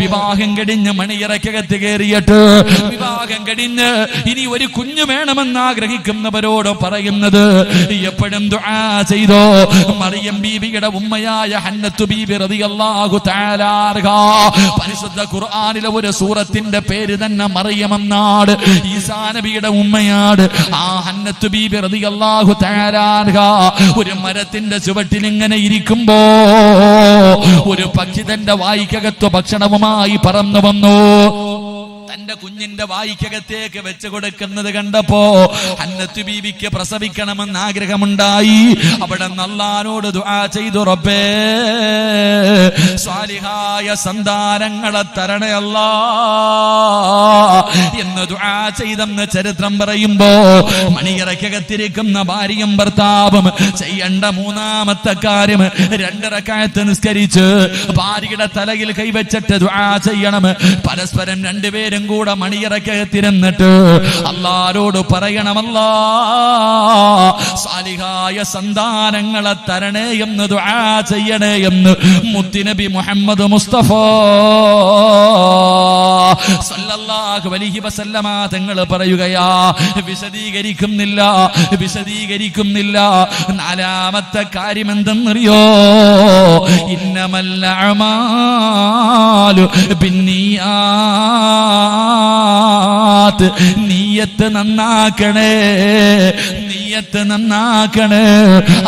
വിവാഹം കഴിഞ്ഞ് മണിയറക്കകത്ത് കയറിയിട്ട് വിവാഹം കഴിഞ്ഞ് ഇനി ഒരു കുഞ്ഞു വേണമെന്ന് ആഗ്രഹിക്കുന്നവരോട് പറയുന്നത് എപ്പോഴും ദുആ ചെയ്തോ. മറിയം ബീവിയുടെ ഉമ്മയായ ഹന്നത്തു ബീബി റളിയല്ലാഹു തആല അൻഹാ, പരിശുദ്ധ ഖുർആനിലെ ഒരു സൂറത്തിന്റെ പേര് തന്നെ മറിയം എന്നാണ്. ഈസാ നബിയുടെ ഉമ്മയാണ്. ആ ഹന്നത്തു ബീബി റളിയല്ലാഹു തആല അൻഹാ ഒരു മരത്തിന്റെ ചുവട്ടിൽ ഇങ്ങനെ ഇരിക്കുമ്പോ ഒരു പക്ഷി തന്റെ വായിക്കകത്ത് ഭക്ഷണവുമായി പറന്നു വന്നു. തന്റെ കുഞ്ഞിന്റെ വായിക്കകത്തേക്ക് വെച്ച് കൊടുക്കുന്നത് കണ്ടപ്പോ ഹന്നത്തു ബീവിക്ക് പ്രസവിക്കണമെന്ന് ആഗ്രഹമുണ്ടായി. അവിടെ അല്ലാഹുവോട് ദുആ ചെയ്തു, റബ്ബേ സ്വാലിഹായ സന്താനങ്ങളെ തരണേ അല്ലാ എന്ന് ദുആ ചെയ്തെന്ന് ചരിത്രം പറയുമ്പോ മണിയറക്കകത്തിരിക്കുന്ന ഭാര്യയും ഭർത്താവും ചെയ്യേണ്ട മൂന്നാമത്തെ കാര്യം 2 റക്അത്ത് നിസ്കരിച്ച് ഭാര്യയുടെ തലയിൽ കൈവച്ചിട്ട് ദുആ ചെയ്യണം. പരസ്പരം രണ്ടുപേരും കൂടെ മണിയറക്കകത്തിരുന്നിട്ട് അല്ലാഹുവോട് പറയണമല്ലാ സാലിഹായ സന്താനങ്ങളെ തരണേ എന്ന് ദുആ ചെയ്യണേ എന്ന് മുത്തുനബി മുഹമ്മദ് മുസ്തഫ സല്ലല്ലാഹു അലൈഹി വസല്ലമ തങ്ങൾ പറയുകയാ. വിശദീകരിക്കുന്നില്ല. നാലാമത്തെ കാര്യം എന്തെന്നറിയോ? ഇന്നമൽ അഅമാലു ബിന്നിയാത്ത്. നീയത്ത് നന്നാക്കണേ.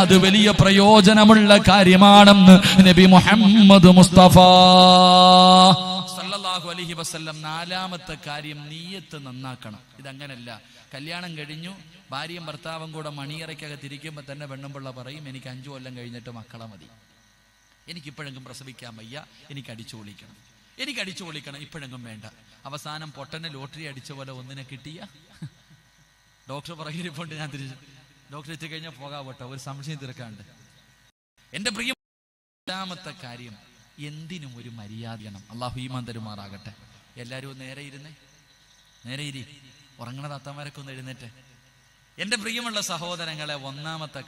അത് വലിയ പ്രയോജനമുള്ള കാര്യമാണെന്ന് നബി മുഹമ്മദ് മുസ്തഫ സല്ലല്ലാഹു അലൈഹി വസല്ലം. നാലാമത്തെ കാര്യം നീയത്ത് നന്നാക്കണം. ഇതങ്ങനല്ല, കല്യാണം കഴിഞ്ഞു ഭാര്യയും ഭർത്താവും കൂടെ മണിയറയ്ക്കകത്തിരിക്കുമ്പോൾ തന്നെ പെണ്ണുമ്പിള്ള പറയും, എനിക്ക് 5 കൊല്ലം കഴിഞ്ഞിട്ട് മക്കളെ മതി, എനിക്കിപ്പോഴെങ്കിലും പ്രസവിക്കാൻ വയ്യ, എനിക്ക് അടിച്ചു പൊളിക്കണം, ഇപ്പോഴെങ്കിലും വേണ്ട. അവസാനം പൊട്ടനെ ലോട്ടറി അടിച്ച പോലെ ഒന്നിനെ കിട്ടിയ ഡോക്ടർ പറയിരിപ്പോണ്ട് ഞാൻ തിരിച്ചു ഡോക്ടർ എത്തിക്കഴിഞ്ഞാൽ പോകാവട്ടെ, ഒരു സംശയം തീർക്കാണ്ട്. എന്റെ പ്രിയ, രണ്ടാമത്തെ കാര്യം എന്തിനും ഒരു മര്യാദയാണ്. അള്ളാഹു ഈമാൻ തരുമാറാകട്ടെ. എല്ലാവരും നേരെ ഇരി. ഉറങ്ങണ താത്തമാരൊക്കെ ഒന്ന് എഴുന്നേറ്റ്. എന്റെ പ്രിയമുള്ള സഹോദരങ്ങളെ, ഒന്നാമത്തെ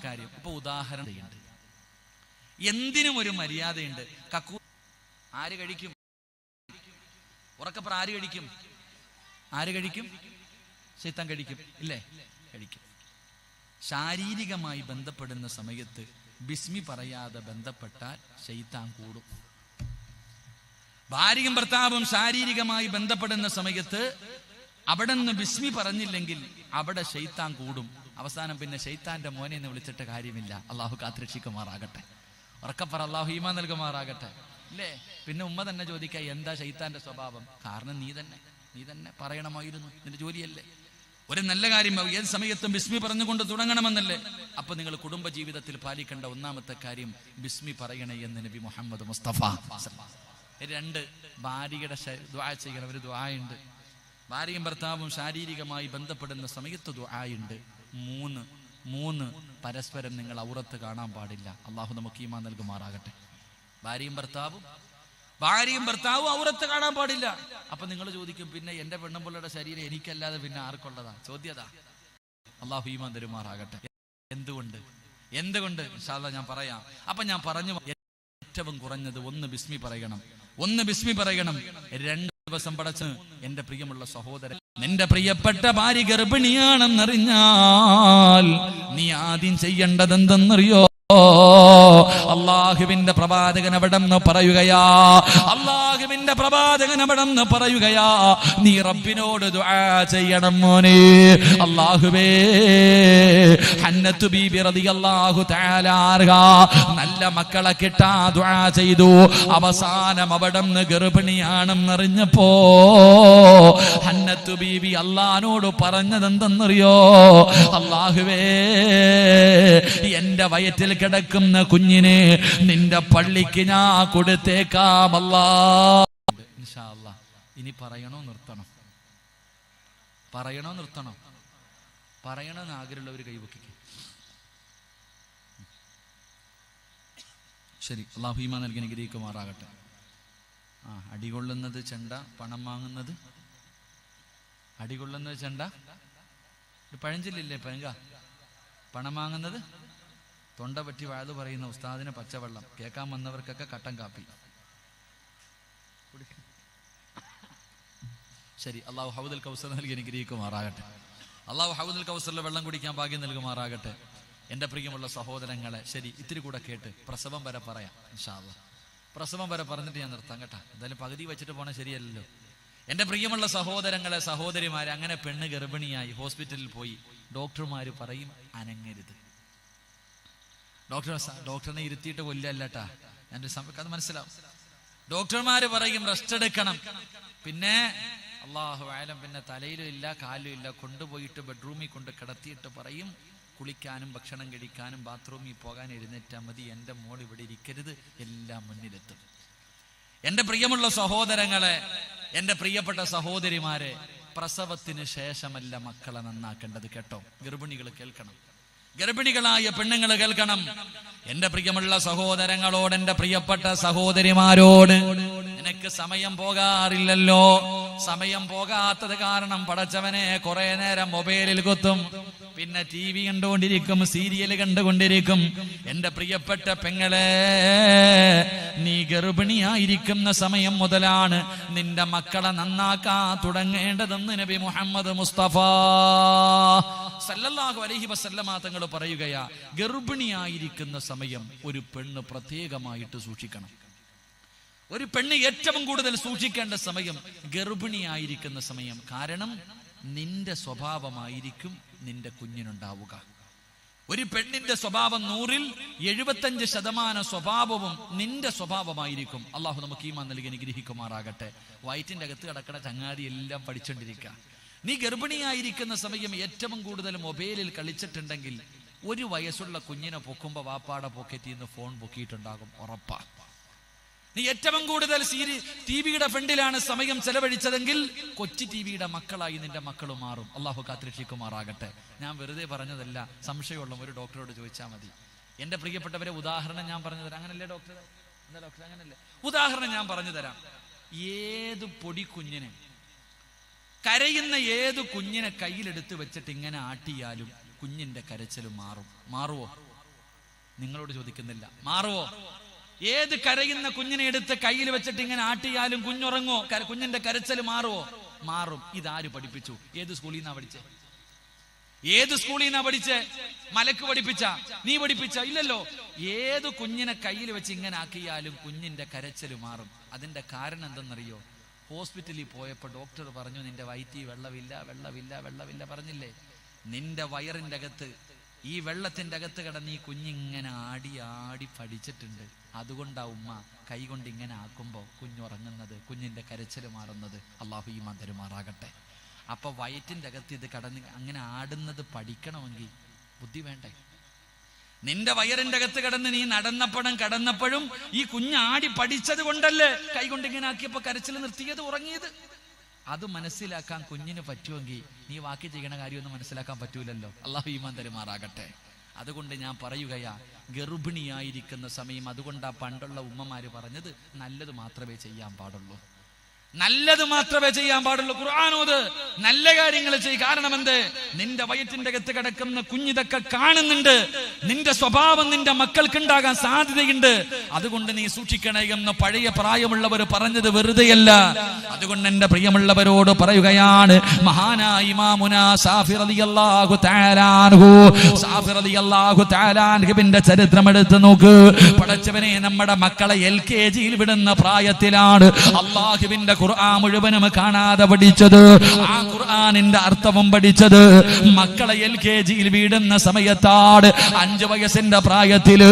കാര്യം ഇപ്പൊ ഉദാഹരണം ചെയ്യുന്നുണ്ട്. എന്തിനും ഒരു മര്യാദയുണ്ട്. ആര് കഴിക്കും? ഉറക്കപ്പറ, ആര് കഴിക്കും? ശൈത്താൻ കഴിക്കും, ഇല്ലേ? കഴിക്കും. ശാരീരികമായി ബന്ധപ്പെടുന്ന സമയത്ത് ബിസ്മി പറയാതെ ബന്ധപ്പെട്ടാൽ ശൈത്താൻ കൂടും. ഭാര്യയും ഭർത്താവും ശാരീരികമായി ബന്ധപ്പെടുന്ന സമയത്ത് അവിടെ നിന്ന് ബിസ്മി പറഞ്ഞില്ലെങ്കിൽ അവിടെ ശൈത്താൻ കൂടും. അവസാനം പിന്നെ ശൈത്താന്റെ മോനെ എന്ന് വിളിച്ചിട്ട് കാര്യമില്ല. അള്ളാഹു കാത്തുരക്ഷിക്കുമാറാകട്ടെ. ഉറക്കപ്പറ, അള്ളാഹു ഈമാൻ നൽകുമാറാകട്ടെ. ഇല്ലേ? പിന്നെ ഉമ്മ തന്നെ ചോദിക്കുക, എന്താ ശൈത്താന്റെ സ്വഭാവം? കാരണം നീ തന്നെ പറയണമായിരുന്നു, നിന്റെ ജോലിയല്ലേ. ഒരു നല്ല കാര്യം ഏത് സമയത്തും ബിസ്മി പറഞ്ഞുകൊണ്ട് തുടങ്ങണമെന്നല്ലേ. അപ്പൊ നിങ്ങൾ കുടുംബ ജീവിതത്തിൽ പാലിക്കേണ്ട ഒന്നാമത്തെ കാര്യം ബിസ്മി പറയണേ എന്ന് നബി മുഹമ്മദ് മുസ്തഫ. 2, ഭാര്യയുടെ ദുആ ചെയ്യണം. ഒരു ദുആയുണ്ട്. ഭാര്യയും ഭർത്താവും ശാരീരികമായി ബന്ധപ്പെടുന്ന സമയത്ത് ദുആയുണ്ട്. 3 പരസ്പരം നിങ്ങൾ ഔറത്ത് കാണാൻ പാടില്ല. അള്ളാഹു നമുക്ക് ഈമാൻ നൽകുമാറാകട്ടെ. ഭാര്യയും ഭർത്താവും ഔറത്ത് കാണാൻ പാടില്ല. അപ്പൊ നിങ്ങൾ ചോദിക്കും, പിന്നെ എന്റെ പെണ്ണുമ്പിള്ളയുടെ ശരീരം എനിക്കല്ലാതെ പിന്നെ ആർക്കുള്ളതാ? ചോദ്യതാ. അള്ളാഹു ഈമാൻ തരുമാറാകട്ടെ. എന്തുകൊണ്ട് ഇൻഷാ അല്ലാഹ് ഞാൻ പറയാം. അപ്പൊ ഞാൻ പറഞ്ഞു, ഏറ്റവും കുറഞ്ഞത് 1 ബിസ്മി പറയണം. 2 ദിവസം പടച്ച്. എന്റെ പ്രിയമുള്ള സഹോദരൻ, നിന്റെ പ്രിയപ്പെട്ട ഭാര്യ ഗർഭിണിയാണെന്നറിഞ്ഞാൽ നീ ആദ്യം ചെയ്യേണ്ടത് എന്തെന്നറിയോ? അള്ളാഹുവിന്റെ പ്രവാചകൻ അവിടെന്ന് പറയുകയാ, നീ റബ്ബിനോട് ദുആ ചെയ്യണം മോനെ. അല്ലാഹുവേ, ഹന്നത്തു ബീബി റളിയല്ലാഹു തആല അൻഹാ നല്ല മക്കളെ കിട്ടാ ദുആ ചെയ്തു. അവസാനം അവിടെന്ന് ഗർഭിണിയാണെന്നറിഞ്ഞപ്പോ ഹന്നത്തു ബീബി അല്ലാഹുവോട് പറഞ്ഞതെന്തെന്നറിയോ? അല്ലാഹുവേ, എന്റെ വയറ്റിൽ കിടക്കുന്ന കുഞ്ഞിനെ നിന്റെ പള്ളിക്ക് ഞാൻ കൊടുത്തേക്കാമല്ലാ. ഇൻഷാ അല്ലാഹ്. ഇനി പറയണോ നിർത്തണോ പറയണമെന്ന് ആഗ്രഹമുള്ളവർ കൈവക്കിക്കും. ശരി, അല്ലാഹു ഈമാൻ നൽകി അനുഗ്രഹിക്കുമാറാകട്ടെ. അടികൊള്ളുന്നത് ചെണ്ട, പണം വാങ്ങുന്നത് ചെണ്ട. പഴഞ്ചൊല്ലില്ലേ പഴങ്ക? പണം വാങ്ങുന്നത് തൊണ്ട പറ്റി വാഴ പറയുന്ന ഉസ്താദിന് പച്ചവെള്ളം, കേൾക്കാൻ വന്നവർക്കൊക്കെ കട്ടൻ കാപ്പി. ശരി, അള്ളാഹു ഹൗദുൽ കൗസർ നൽകി അനുഗ്രഹിക്കുമാറാകട്ടെ. അള്ളാഹു ഹൗദുൽ കൗസറിലെ വെള്ളം കുടിക്കാൻ ഭാഗ്യം നൽകുമാറാകട്ടെ. എൻ്റെ പ്രിയമുള്ള സഹോദരങ്ങളെ, ശരി, ഇത്തിരി കൂടെ കേട്ട് പ്രസവം വരെ പറയാം ഇൻഷാ അല്ലാഹ്. പ്രസവം വരെ പറഞ്ഞിട്ട് ഞാൻ നിർത്താം കേട്ടോ. എന്തായാലും പകുതി വെച്ചിട്ട് പോണേ ശരിയല്ലല്ലോ. എൻ്റെ പ്രിയമുള്ള സഹോദരങ്ങളെ, സഹോദരിമാരെ, അങ്ങനെ പെണ്ണ് ഗർഭിണിയായി ഹോസ്പിറ്റലിൽ പോയി. ഡോക്ടർമാര് പറയും അനങ്ങരുത്. ഡോക്ടറിനെ ഇരുത്തിയിട്ട് കൊല്ലല്ലേട്ടാ, എൻ്റെ അത് മനസ്സിലാവും. ഡോക്ടർമാര് പറയും റെസ്റ്റ് എടുക്കണം. പിന്നെ അല്ലാഹു അഅലം, പിന്നെ തലയിലും ഇല്ല കാലിലും ഇല്ല, കൊണ്ടുപോയിട്ട് ബെഡ്റൂമിൽ കൊണ്ട് കിടത്തിയിട്ട് പറയും കുളിക്കാനും ഭക്ഷണം കഴിക്കാനും ബാത്റൂമിൽ പോകാൻ എഴുന്നേറ്റാൽ മതി, എൻ്റെ മോൾ ഇവിടെ ഇരിക്കരുത്, എല്ലാം മുന്നിലെത്തും. എൻ്റെ പ്രിയമുള്ള സഹോദരങ്ങളെ, എൻ്റെ പ്രിയപ്പെട്ട സഹോദരിമാരെ, പ്രസവത്തിന് ശേഷമല്ല മക്കളെ നന്നാക്കേണ്ടത് കേട്ടോ. ഗർഭിണികൾ കേൾക്കണം, ഗർഭിണികളായ പെണ്ണുങ്ങൾ കേൾക്കണം. എൻ്റെ പ്രിയമുള്ള സഹോദരങ്ങളോട്, എൻ്റെ പ്രിയപ്പെട്ട സഹോദരിമാരോട്, നിനക്ക് സമയം പോകാറില്ലല്ലോ. സമയം പോകാത്തത് കാരണം പടച്ചവനെ കുറെ നേരം മൊബൈലിൽ കുത്തും, പിന്നെ TV കണ്ടുകൊണ്ടിരിക്കും, സീരിയൽ കണ്ടുകൊണ്ടിരിക്കും. എൻ്റെ പ്രിയപ്പെട്ട പെങ്ങളെ, നീ ഗർഭിണിയായിരിക്കുന്ന സമയം മുതലാണ് നിന്റെ മക്കളെ നന്നാക്കാൻ തുടങ്ങേണ്ടതെന്ന് നബി മുഹമ്മദ് മുസ്തഫ സല്ലല്ലാഹു അലൈഹി വസല്ലമ തങ്ങൾ പറയുകയാ. ഗർഭിണിയായിരിക്കുന്ന സമയം ഒരു പെണ്ണ് പ്രത്യേകമായിട്ട് സൂക്ഷിക്കണം. ഒരു പെണ്ണ് ഏറ്റവും കൂടുതൽ സൂക്ഷിക്കേണ്ട സമയം ഗർഭിണിയായിരിക്കുന്ന സമയം. കാരണം നിന്റെ സ്വഭാവമായിരിക്കും നിന്റെ കുഞ്ഞിനുണ്ടാവുക. ഒരു പെണ്ണിന്റെ സ്വഭാവം 100-ൽ 75% സ്വഭാവവും നിന്റെ സ്വഭാവമായിരിക്കും. അള്ളാഹു നമുക്ക് ഈമാൻ നൽകി അനുഗ്രഹിക്കുമാറാകട്ടെ. വയറ്റിന്റെ അകത്ത് കിടക്കണ ചങ്ങാതി എല്ലാം പഠിച്ചോണ്ടിരിക്കുക. നീ ഗർഭിണിയായിരിക്കുന്ന സമയം ഏറ്റവും കൂടുതൽ മൊബൈലിൽ കളിച്ചിട്ടുണ്ടെങ്കിൽ 1 വയസ്സുള്ള കുഞ്ഞിനെ പൊക്കുമ്പോ വാപ്പാടെ പോക്കറ്റിൽ നിന്ന് ഫോൺ പൊക്കിയിട്ടുണ്ടാകും, ഉറപ്പാ. നീ ഏറ്റവും കൂടുതൽ ടിവിയുടെ ഫ്രണ്ടിലാണ് സമയം ചെലവഴിച്ചതെങ്കിൽ കൊച്ചു ടിവിയുടെ മക്കളായി നിന്റെ മക്കൾ മാറും. അള്ളാഹു കാത്തിരക്ഷിക്കുമാറാകട്ടെ. ഞാൻ വെറുതെ പറഞ്ഞതല്ല, സംശയമുള്ള ഒരു ഡോക്ടറോട് ചോദിച്ചാൽ മതി. എൻ്റെ പ്രിയപ്പെട്ടവരെ, ഉദാഹരണം ഞാൻ പറഞ്ഞു തരാം. അങ്ങനല്ലേ ഡോക്ടർ? എന്താ ഡോക്ടർ അങ്ങനല്ലേ? ഉദാഹരണം ഞാൻ പറഞ്ഞു തരാം. ഏത് പൊടി കുഞ്ഞിനെ, കരയുന്ന ഏത് കുഞ്ഞിനെ കയ്യിലെടുത്ത് വെച്ചിട്ട് ഇങ്ങനെ ആട്ടിയാലും കുഞ്ഞിന്റെ കരച്ചിൽ മാറുവോ? നിങ്ങളോട് ചോദിക്കുന്നില്ല, മാറുവോ? ഏത് കരയുന്ന കുഞ്ഞിനെ എടുത്ത് കയ്യിൽ വെച്ചിട്ട് ഇങ്ങനെ ആട്ടിയാലും കുഞ്ഞുറങ്ങോ? കുഞ്ഞിന്റെ കരച്ചിൽ മാറുവോ? മാറും. ഇതാര് പഠിപ്പിച്ചു? ഏത് സ്കൂളിൽ നിന്നാ പഠിച്ചേ? ഏത് സ്കൂളിൽ നിന്നാ പഠിച്ചേ? മലക്ക് പഠിപ്പിച്ച? നീ പഠിപ്പിച്ച? ഇല്ലല്ലോ. ഏത് കുഞ്ഞിനെ കയ്യിൽ വെച്ച് ഇങ്ങനെ ആക്കിയാലും കുഞ്ഞിന്റെ കരച്ചിൽ മാറും. അതിന്റെ കാരണം എന്തെന്നറിയോ? ഹോസ്പിറ്റലിൽ പോയപ്പോൾ ഡോക്ടർ പറഞ്ഞു, നിന്റെ വയറ്റിൽ വെള്ളമില്ല പറഞ്ഞില്ലേ? നിന്റെ വയറിന്റെ അകത്ത്, ഈ വെള്ളത്തിന്റെ അകത്ത് കിടന്ന് ഈ കുഞ്ഞിങ്ങനെ ആടി പഠിച്ചിട്ടുണ്ട്. അതുകൊണ്ടാ ഉമ്മ കൈകൊണ്ട് ഇങ്ങനെ ആക്കുമ്പോൾ കുഞ്ഞുറങ്ങുന്നത്, കുഞ്ഞിന്റെ കരച്ചിൽ മാറുന്നത്. അള്ളാഹു ഈമാൻ തരുമാറാകട്ടെ. അപ്പൊ വയറ്റിന്റെ അകത്ത് ഇത് കടന്ന് അങ്ങനെ ആടുന്നത് പഠിക്കണമെങ്കിൽ ബുദ്ധി വേണ്ടേ? നിന്റെ വയറിന്റെ അകത്ത് കിടന്ന് നീ കടന്നപ്പോഴും ഈ കുഞ്ഞ് ആടി പഠിച്ചത് കൊണ്ടല്ലേ കൈകൊണ്ട് ഇങ്ങനെ ആക്കിയപ്പോ കരച്ചിൽ നിർത്തിയത്, ഉറങ്ങിയത്. അത് മനസ്സിലാക്കാൻ കുഞ്ഞിന് പറ്റുമെങ്കിൽ നീ ബാക്കി ചെയ്യണ കാര്യമൊന്നും മനസ്സിലാക്കാൻ പറ്റൂലല്ലോ. അള്ളാഹു ഈമാൻ തരുമാറാകട്ടെ. അതുകൊണ്ട് ഞാൻ പറയുകയാ, ഗർഭിണിയായിരിക്കുന്ന സമയം, അതുകൊണ്ടാ പണ്ടുള്ള ഉമ്മമാര് പറഞ്ഞത് നല്ലത് മാത്രമേ ചെയ്യാൻ പാടുള്ളൂ. ഖുർആനോത്, നല്ല കാര്യങ്ങൾ ചെയ്യ്. കാരണം എന്ത്? നിന്റെ വയറ്റിന്റെ അകത്ത് കിടക്കുന്ന കുഞ്ഞിതൊക്കെ കാണുന്നുണ്ട്. നിന്റെ സ്വഭാവം നിന്റെ മക്കൾക്ക് ഉണ്ടാകാൻ സാധ്യതയുണ്ട്. അതുകൊണ്ട് നീ സൂക്ഷിക്കണേ എന്ന് പഴയ പ്രായമുള്ളവർ പറഞ്ഞത് വെറുതെയല്ല. അതുകൊണ്ട് എന്റെ പ്രിയമുള്ളവരോട് പറയുകയാണ്, മഹാനായ ഇമാമുനാ സാഫി റളിയല്ലാഹു തആല അൻഹു, സാഫി റളിയല്ലാഹു തആല അൻഹുവിന്റെ ചരിത്രം എടുത്ത് നോക്ക്. പടച്ചവനെ, നമ്മുടെ മക്കളെ LKG-യിൽ വിടുന്ന പ്രായത്തിലാണ് അല്ലാഹുവിന്റെ ഖുർആൻ മുഴുവനും കാണാതെ പഠിച്ചത്. ആ ഖുർആനിന്റെ അർത്ഥവും പഠിച്ചത്. മക്കളെ LKG-യിൽ വീടുന്ന സമയത്താണ്. 5 വയസ്സിന്റെ പ്രായത്തില്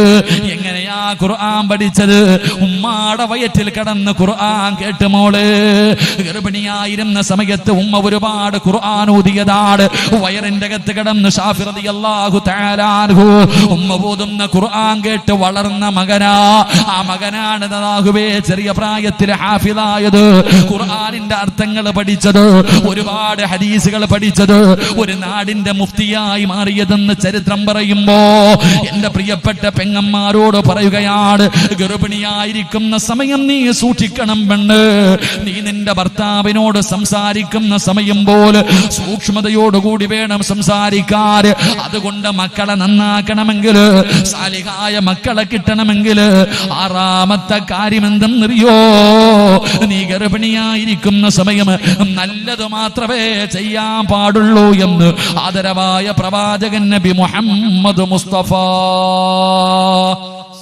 എങ്ങനെയാ ഖുർആൻ പഠിച്ചത്? ഉമ്മാടെ വയറ്റിൽ കിടന്ന് ഖുർആൻ കേട്ട് മോള്. ഗർഭിണിയായിരുന്ന സമയത്ത് ഉമ്മ ഒരുപാട് ഖുർആൻ ഓതിയതാണ്. വയറിന്റെ അകത്ത് കിടന്ന് ശാഫി റളിയല്ലാഹു തആല അൻഹു ഉമ്മ ഓതുന്ന ഖുർആൻ കേട്ട് വളർന്ന മകനാ. ആ മകനാണ് അല്ലാഹുവേ ചെറിയ പ്രായത്തിൽ ഹാഫിളായത്, ഖുർആനിന്റെ അർത്ഥങ്ങൾ പഠിച്ചത്, ഒരുപാട് ഹദീസുകൾ പഠിച്ചത്, ഒരു നാടിന്റെ മുഫ്തിയായി മാറിയതെന്ന് ചരിത്രം പറയുമ്പോ എന്റെ പ്രിയപ്പെട്ട പെങ്ങന്മാരോട് പറയുകയാണ്, ഗർഭിണിയായിരിക്കുന്ന സമയം നീ സൂക്ഷിക്കണം പെണ്ണ്. നീ നിന്റെ ഭർത്താവിനോട് സംസാരിക്കുന്ന സമയം പോലെ സൂക്ഷ്മതയോടുകൂടി വേണം സംസാരിക്കാൻ. അതുകൊണ്ട് മക്കളെ നന്നാക്കണമെങ്കിൽ, സാലിഹായ മക്കളെ കിട്ടണമെങ്കിൽ 6ാമത്തെ കാര്യം എന്തെന്നറിയോ? നീ ഗർഭിണിയായിരിക്കുന്ന സമയം നല്ലത് മാത്രമേ ചെയ്യാൻ പാടുള്ളൂ എന്ന് ആദരവായ പ്രവാചകൻ നബി മുഹമ്മദ് മുസ്തഫ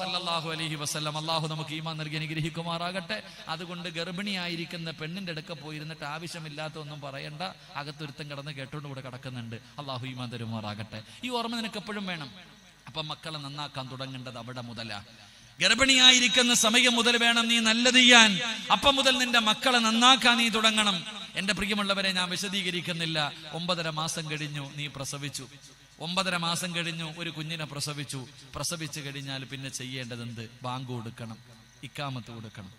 സല്ലല്ലാഹു അലൈഹി വസല്ലം. അല്ലാഹു നമുക്ക് ഈമാൻ നൽകി അനുഗ്രഹിക്കുമാറാകട്ടെ. അതുകൊണ്ട് ഗർഭിണിയായിരിക്കുന്ന പെണ്ണിന്റെ അടുക്ക പോയിരുന്നിട്ട് ആവശ്യമില്ലാത്ത ഒന്നും പറയണ്ട. അകത്തൊരുത്തം കിടന്ന് കേട്ടോണ്ട് കൂടെ കിടക്കുന്നുണ്ട്. അല്ലാഹു ഈമാൻ തരുമാറാകട്ടെ. ഈ ഓർമ്മ നിനക്ക് എപ്പോഴും വേണം. അപ്പൊ മക്കളെ നന്നാക്കാൻ തുടങ്ങേണ്ടത് അവിടെ മുതലാ. ഗർഭിണിയായിരിക്കുന്ന സമയം മുതൽ വേണം നീ നല്ലത് ചെയ്യാൻ. അപ്പം മുതൽ നിന്റെ മക്കളെ നന്നാക്കാൻ നീ തുടങ്ങണം. എന്റെ പ്രിയമുള്ളവരെ, ഞാൻ വിശദീകരിക്കുന്നില്ല. 9.5 മാസം കഴിഞ്ഞു നീ പ്രസവിച്ചു. 9.5 മാസം കഴിഞ്ഞു ഒരു കുഞ്ഞിനെ പ്രസവിച്ചു കഴിഞ്ഞാൽ പിന്നെ ചെയ്യേണ്ടതെന്ത്? ബാങ്ക് കൊടുക്കണം, ഇക്കാമത്ത് കൊടുക്കണം.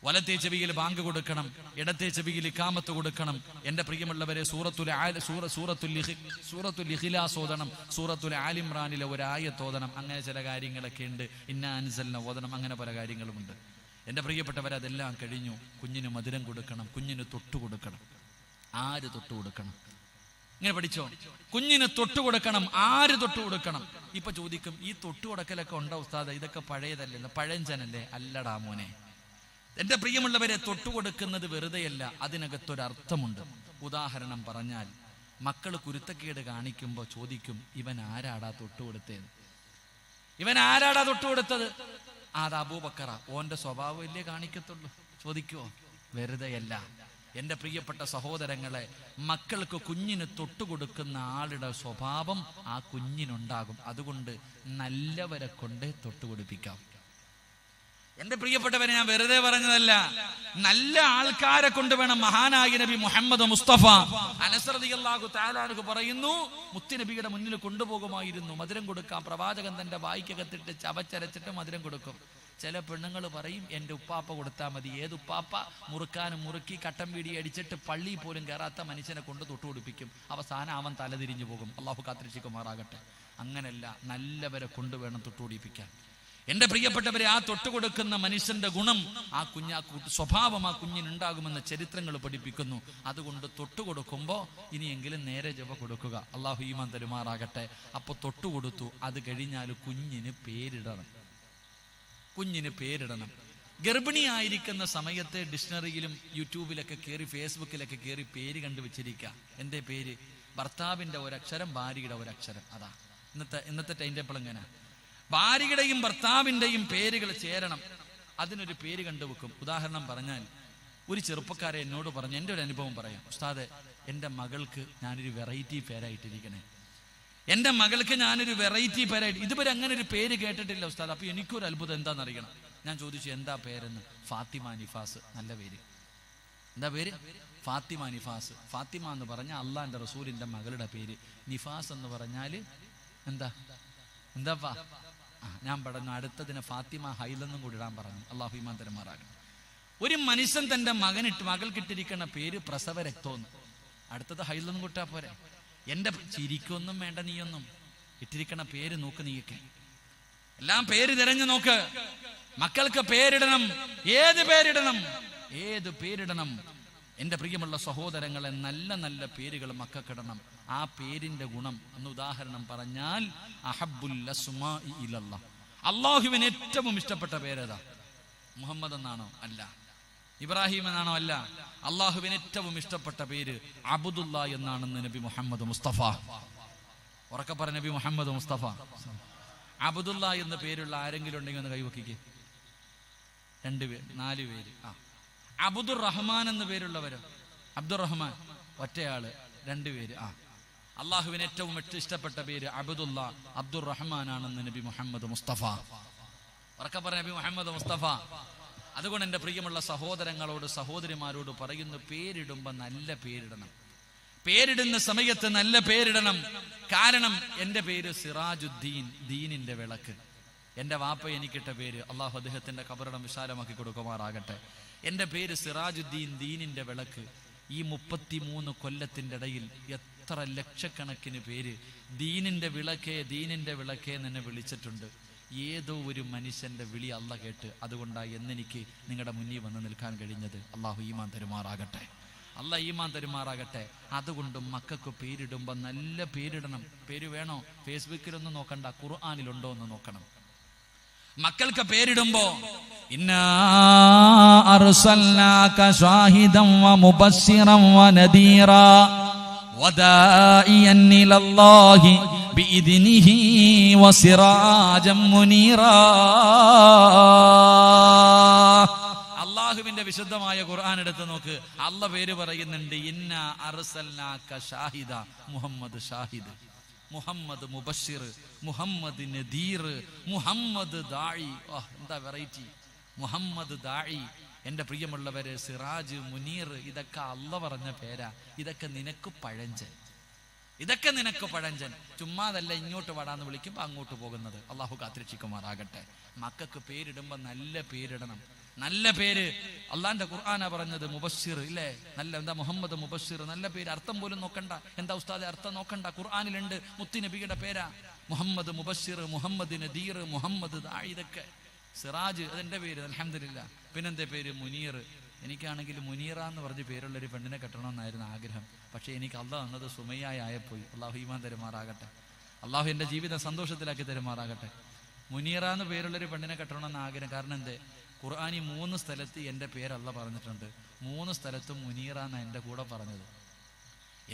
വലത്തെ ചെവിയിൽ ബാങ്ക് കൊടുക്കണം, ഇടത്തെ ചെവിയിൽ ഇക്കാമത്ത് കൊടുക്കണം. എന്റെ പ്രിയമുള്ളവരെ, സൂറത്തുൽ ഇഖ്ലാസ് ഓതണം, സൂറത്തുൽ ആൽ ഇംറാനിലെ ഒരു ആയത്ത് ഓതണം. അങ്ങനെ ചില കാര്യങ്ങളൊക്കെ ഉണ്ട്. ഇന്നാ അൻസൽനാ ഓതണം. അങ്ങനെ പല കാര്യങ്ങളുമുണ്ട്. എന്റെ പ്രിയപ്പെട്ടവരെ, അതെല്ലാം കഴിഞ്ഞു. കുഞ്ഞിന് മധുരം കൊടുക്കണം, കുഞ്ഞിന് തൊട്ടു കൊടുക്കണം. ആര് തൊട്ടു കൊടുക്കണം? ഇങ്ങനെ പഠിച്ചോ, കുഞ്ഞിന് തൊട്ടു കൊടുക്കണം. ആര് തൊട്ടു കൊടുക്കണം? ഇപ്പൊ ചോദിക്കും, ഈ തൊട്ടു കൊടുക്കലൊക്കെ ഉണ്ടോ ഉസ്താദ്? ഇതൊക്കെ പഴയതല്ലേ, പഴഞ്ചനല്ലേ? അല്ലടാ മോനെ. എന്റെ പ്രിയമുള്ളവരെ, തൊട്ടുകൊടുക്കുന്നത് വെറുതെയല്ല, അതിനകത്തൊരർത്ഥമുണ്ട്. ഉദാഹരണം പറഞ്ഞാൽ, മക്കൾ കുരുത്തക്കേട് കാണിക്കുമ്പോൾ ചോദിക്കും, ഇവൻ ആരാടാ തൊട്ടുകൊടുത്തേന്ന്? ഇവൻ ആരാടാ തൊട്ടുകൊടുത്തത്? അത് അബൂബക്കറ. ഓന്റെ സ്വഭാവമല്ലേ കാണിക്കത്തുള്ളൂ. ചോദിക്കുവോ? വെറുതെയല്ല. എന്റെ പ്രിയപ്പെട്ട സഹോദരങ്ങളെ, മക്കൾക്ക് കുഞ്ഞിന് തൊട്ടുകൊടുക്കുന്ന ആളുടെ സ്വഭാവം ആ കുഞ്ഞിനുണ്ടാകും. അതുകൊണ്ട് നല്ലവരെ കൊണ്ടേ തൊട്ടുകൊടുപ്പിക്കാം. എന്റെ പ്രിയപ്പെട്ടവരെ, ഞാൻ വെറുതെ പറഞ്ഞതല്ല, നല്ല ആൾക്കാരെ കൊണ്ട് വേണം. മഹാനായ നബി മുഹമ്മദ് മുസ്തഫ അനസ് റളിയല്ലാഹു തആല അൻഹു പറയുന്നു, മുത്തുനബിയുടെ മുന്നിൽ കൊണ്ടുപോകുമായിരുന്നു മധുരം കൊടുക്കാം. പ്രവാചകൻ തന്റെ വായിക്കകത്തിട്ട് ചവച്ചരച്ചിട്ട് മധുരം കൊടുക്കും. ചില പെണ്ണുങ്ങൾ പറയും, എന്റെ ഉപ്പാപ്പ കൊടുത്താൽ മതി. ഏത് ഉപ്പാപ്പ? മുറുക്കാനും മുറുക്കി കട്ടൻ പീടി അടിച്ചിട്ട് പള്ളിയിൽ പോലും കയറാത്ത മനുഷ്യനെ കൊണ്ട് തൊട്ടുപിടിപ്പിക്കും. അവസാനം അവൻ തലതിരിഞ്ഞു പോകും. അള്ളാഹു കാത്തിരക്ഷിക്കുമാറാകട്ടെ. അങ്ങനല്ല, നല്ലവരെ കൊണ്ടുവേണം തൊട്ടുപിടിപ്പിക്കാൻ. എന്റെ പ്രിയപ്പെട്ടവരെ, ആ തൊട്ടുകൊടുക്കുന്ന മനുഷ്യന്റെ ഗുണം, ആ സ്വഭാവം ആ കുഞ്ഞിനുണ്ടാകുമെന്ന് ചരിത്രങ്ങൾ പഠിപ്പിക്കുന്നു. അതുകൊണ്ട് തൊട്ടുകൊടുക്കുമ്പോ ഇനിയെങ്കിലും നേരെ ജപ കൊടുക്കുക. അള്ളാഹു ഈമാൻ തരുമാറാകട്ടെ. അപ്പൊ തൊട്ടുകൊടുത്തു. അത് കഴിഞ്ഞാൽ കുഞ്ഞിന് പേരിടണം. ഗർഭിണിയായിരിക്കുന്ന സമയത്ത് ഡിക്ഷണറിയിലും യൂട്യൂബിലൊക്കെ കയറി, ഫേസ്ബുക്കിലൊക്കെ കയറി പേര് കണ്ടുവച്ചിരിക്കുക. എന്റെ പേര്, ഭർത്താവിന്റെ ഒരക്ഷരം, ഭാര്യയുടെ ഒരക്ഷരം. അതാ ഇന്നത്തെ ടൈം ടേബിൾ. എങ്ങനെ ഭാര്യയുടെയും ഭർത്താവിന്റെയും പേരുകൾ ചേരണം. അതിനൊരു പേര് കണ്ടുവെക്കും. ഉദാഹരണം പറഞ്ഞാൽ, ഒരു ചെറുപ്പക്കാരെ എന്നോട് പറഞ്ഞു, എൻ്റെ ഒരു അനുഭവം പറയാം. ഉസ്താദെ, എൻ്റെ മകൾക്ക് ഞാനൊരു വെറൈറ്റി പേരായിട്ടിരിക്കണേ. എൻ്റെ മകൾക്ക് ഞാനൊരു വെറൈറ്റി പേരായിട്ട്, ഇതുവരെ അങ്ങനെ ഒരു പേര് കേട്ടിട്ടില്ല ഉസ്താദ്. അപ്പൊ എനിക്കൊരു അത്ഭുതം എന്താണെന്നറിയണം. ഞാൻ ചോദിച്ചു, എന്താ പേരെന്ന്? ഫാത്തിമ നിഫാസ്. നല്ല പേര്. എന്താ പേര്? ഫാത്തിമ നിഫാസ്. ഫാത്തിമ എന്ന് പറഞ്ഞാൽ അള്ളാന്റെ റസൂലിന്റെ മകളുടെ പേര്. നിഫാസ് എന്ന് പറഞ്ഞാൽ എന്താപ്പാ? ഞാൻ പറഞ്ഞു, അടുത്തതിന് ഫാത്തിമ ഹൈലെന്നും കൂടി ഇടാൻ പറഞ്ഞു. അള്ളാഹു ഈമാൻ തരുമാറാകട്ടെ. ഒരു മനുഷ്യൻ തന്റെ മകൾക്കിട്ടിരിക്കുന്ന പേര് പ്രസവ രക്തമെന്ന്. അടുത്തത് ഹൈലെന്നും കൂട്ടാ പോരെ. എന്റെ ചിരിക്കൊന്നും വേണ്ട, നീയൊന്നും ഇട്ടിരിക്കണ പേര് നോക്ക്. നീയൊക്കെ എല്ലാം പേര് തിരഞ്ഞു നോക്ക്. മക്കൾക്ക് പേരിടണം. ഏത് പേരിടണം? എന്റെ പ്രിയമുള്ള സഹോദരങ്ങളെ, നല്ല നല്ല പേരുകൾ മക്കൾക്കിടണം. ആ പേരിന്റെ ഗുണം എന്ന് ഉദാഹരണം പറഞ്ഞാൽ, അഹബ്ബുൽ അസ്മാഇ ഇലല്ലാഹ്, അള്ളാഹുവിന് ഏറ്റവും ഇഷ്ടപ്പെട്ട പേരേതാ? മുഹമ്മദ് എന്നാണോ? അല്ല. ഇബ്രാഹിം എന്നാണോ? അല്ല. അള്ളാഹുവിന് ഏറ്റവും ഇഷ്ടപ്പെട്ട പേര് അബ്ദുല്ലാ എന്നാണെന്ന് നബി മുഹമ്മദ് മുസ്തഫ. ഉറക്കെ പറഞ്ഞ നബി മുഹമ്മദ് മുസ്തഫ. അബ്ദുല്ലാ എന്ന പേരുള്ള ആരെങ്കിലും ഉണ്ടെങ്കിൽ ഒന്ന് കൈവക്കിക്ക്. 2 പേര്, 4 പേര്. അബ്ദുർ റഹ്മാൻ എന്ന പേരുള്ളവരോ? അബ്ദുറഹ്മാൻ ഒറ്റയാള്. 2 പേര്. അള്ളാഹുവിന് ഏറ്റവും ഇഷ്ടപ്പെട്ട പേര് അബ്ദുല്ലാ, അബ്ദുർ റഹ്മാൻ ആണെന്ന് നബി മുഹമ്മദ് മുസ്തഫ. ഉറക്കെ പറഞ്ഞ നബി മുഹമ്മദ് മുസ്തഫ. അതുകൊണ്ട് എൻ്റെ പ്രിയമുള്ള സഹോദരങ്ങളോട്, സഹോദരിമാരോട് പറയുന്നു, പേരിടുമ്പോ നല്ല പേരിടണം. പേരിടുന്ന സമയത്ത് നല്ല പേരിടണം. കാരണം എൻ്റെ പേര് സിറാജുദ്ദീൻ, ദീനിന്റെ വിളക്ക്. എൻ്റെ വാപ്പ എനിക്കിട്ട പേര്. അള്ളാഹു അദ്ദേഹത്തിന്റെ ഖബറിടം വിശാലമാക്കി കൊടുക്കുമാറാകട്ടെ. എൻ്റെ പേര് സിറാജുദ്ദീൻ, ദീനിന്റെ വിളക്ക്. ഈ 33 കൊല്ലത്തിന്റെ ഇടയിൽ എത്ര ലക്ഷക്കണക്കിന് പേര് ദീനിന്റെ വിളക്കേ എന്നെ വിളിച്ചിട്ടുണ്ട്. ഏതോ ഒരു മനുഷ്യന്റെ വിളി അല്ല കേട്ട്, അതുകൊണ്ടാണ് എന്നെനിക്ക് നിങ്ങളുടെ മുന്നിൽ വന്ന് നിൽക്കാൻ കഴിഞ്ഞത്. അള്ളാഹു ഈമാൻ തരുമാറാകട്ടെ. അതുകൊണ്ട് മക്കൾക്ക് പേരിടുമ്പോൾ നല്ല പേരിടണം. പേര് വേണോ? ഫേസ്ബുക്കിലൊന്നും നോക്കണ്ട, ഖുർആനിലുണ്ടോ എന്ന് നോക്കണം. മക്കൾക്ക് പേരിടുമ്പോ ഇന്നാ അർസൽനാക ഷാഹിദൻ വമുബശ്ശിറൻ വനദീറാ വദാഇയൻ ഇലല്ലാഹി ബിഇദ്നിഹി വസിറാജൻ മുനീറാ. അല്ലാഹുവിന്റെ വിശുദ്ധമായ ഖുർആൻ എടുത്ത് നോക്ക്. അല്ലാഹ് പേര് പറയുന്നുണ്ട്, ഇന്നാ അർസൽനാക ഷാഹിദ, മുഹമ്മദ് ഷാഹിദ്, മുഹമ്മദ് മുബശ്ശിർ, മുഹമ്മദ് നദീർ, മുഹമ്മദ് ദാഇ. എന്താ വെറൈറ്റി! മുഹമ്മദ് ദാഇ. എൻ്റെ പ്രിയമുള്ളവര്, സിറാജ്, മുനീർ, ഇതൊക്കെ അല്ലാഹ് പറഞ്ഞ പേരാ. ഇതൊക്കെ നിനക്ക് പഴഞ്ചൻ, ഇതൊക്കെ നിനക്ക് പഴഞ്ചൻ. ചുമ്മാതല്ല ഇങ്ങോട്ട് വടാന്ന് വിളിക്കുമ്പോൾ അങ്ങോട്ട് പോകുന്നത്. അള്ളാഹു കാത്തിരക്ഷിക്കുമാറാകട്ടെ. മക്കൾക്ക് പേരിടുമ്പോൾ നല്ല പേരിടണം. നല്ല പേര് അള്ളാന്റെ ഖുർആനാ പറഞ്ഞത്. മുബശ്ശിർ ഇല്ലേ, നല്ല എന്താ മുഹമ്മദ് മുബശ്ശിർ, നല്ല പേര്. അർത്ഥം പോലും നോക്കണ്ട. എന്താ ഉസ്താദെ അർത്ഥം നോക്കണ്ട, ഖുർആനിലുണ്ട്. മുത്തി നബിയുടെ പേരാ മുഹമ്മദ് മുബശ്ശിർ, മുഹമ്മദ് നദീർ, മുഹമ്മദ് ദാഇ. ഇതൊക്കെ സിറാജ് അതെന്റെ പേര്, അൽഹംദുലില്ലാ. പിന്നെന്താ പേര്? മുനീർ. എനിക്കാണെങ്കിൽ മുനീറ എന്ന് പറഞ്ഞ് പേരുള്ളൊരു പെണ്ണിനെ കെട്ടണമെന്നായിരുന്നു ആഗ്രഹം. പക്ഷേ എനിക്ക് അള്ളാഹ് തന്നത് സുമയ്യായി ആയപ്പോയി. അള്ളാഹു ഈമാൻ തരുമാറാകട്ടെ. അള്ളാഹു എൻ്റെ ജീവിതം സന്തോഷത്തിലാക്കി തരുമാറാകട്ടെ. മുനീറ എന്ന് പേരുള്ളൊരു പെണ്ണിനെ കെട്ടണമെന്ന് ആഗ്രഹം. കാരണം എന്തേ? ഖുർആനി 3 സ്ഥലത്ത് എൻ്റെ പേരല്ല പറഞ്ഞിട്ടുണ്ട്. 3 സ്ഥലത്തും മുനീറ എന്നാണ് എൻ്റെ കൂടെ പറഞ്ഞത്.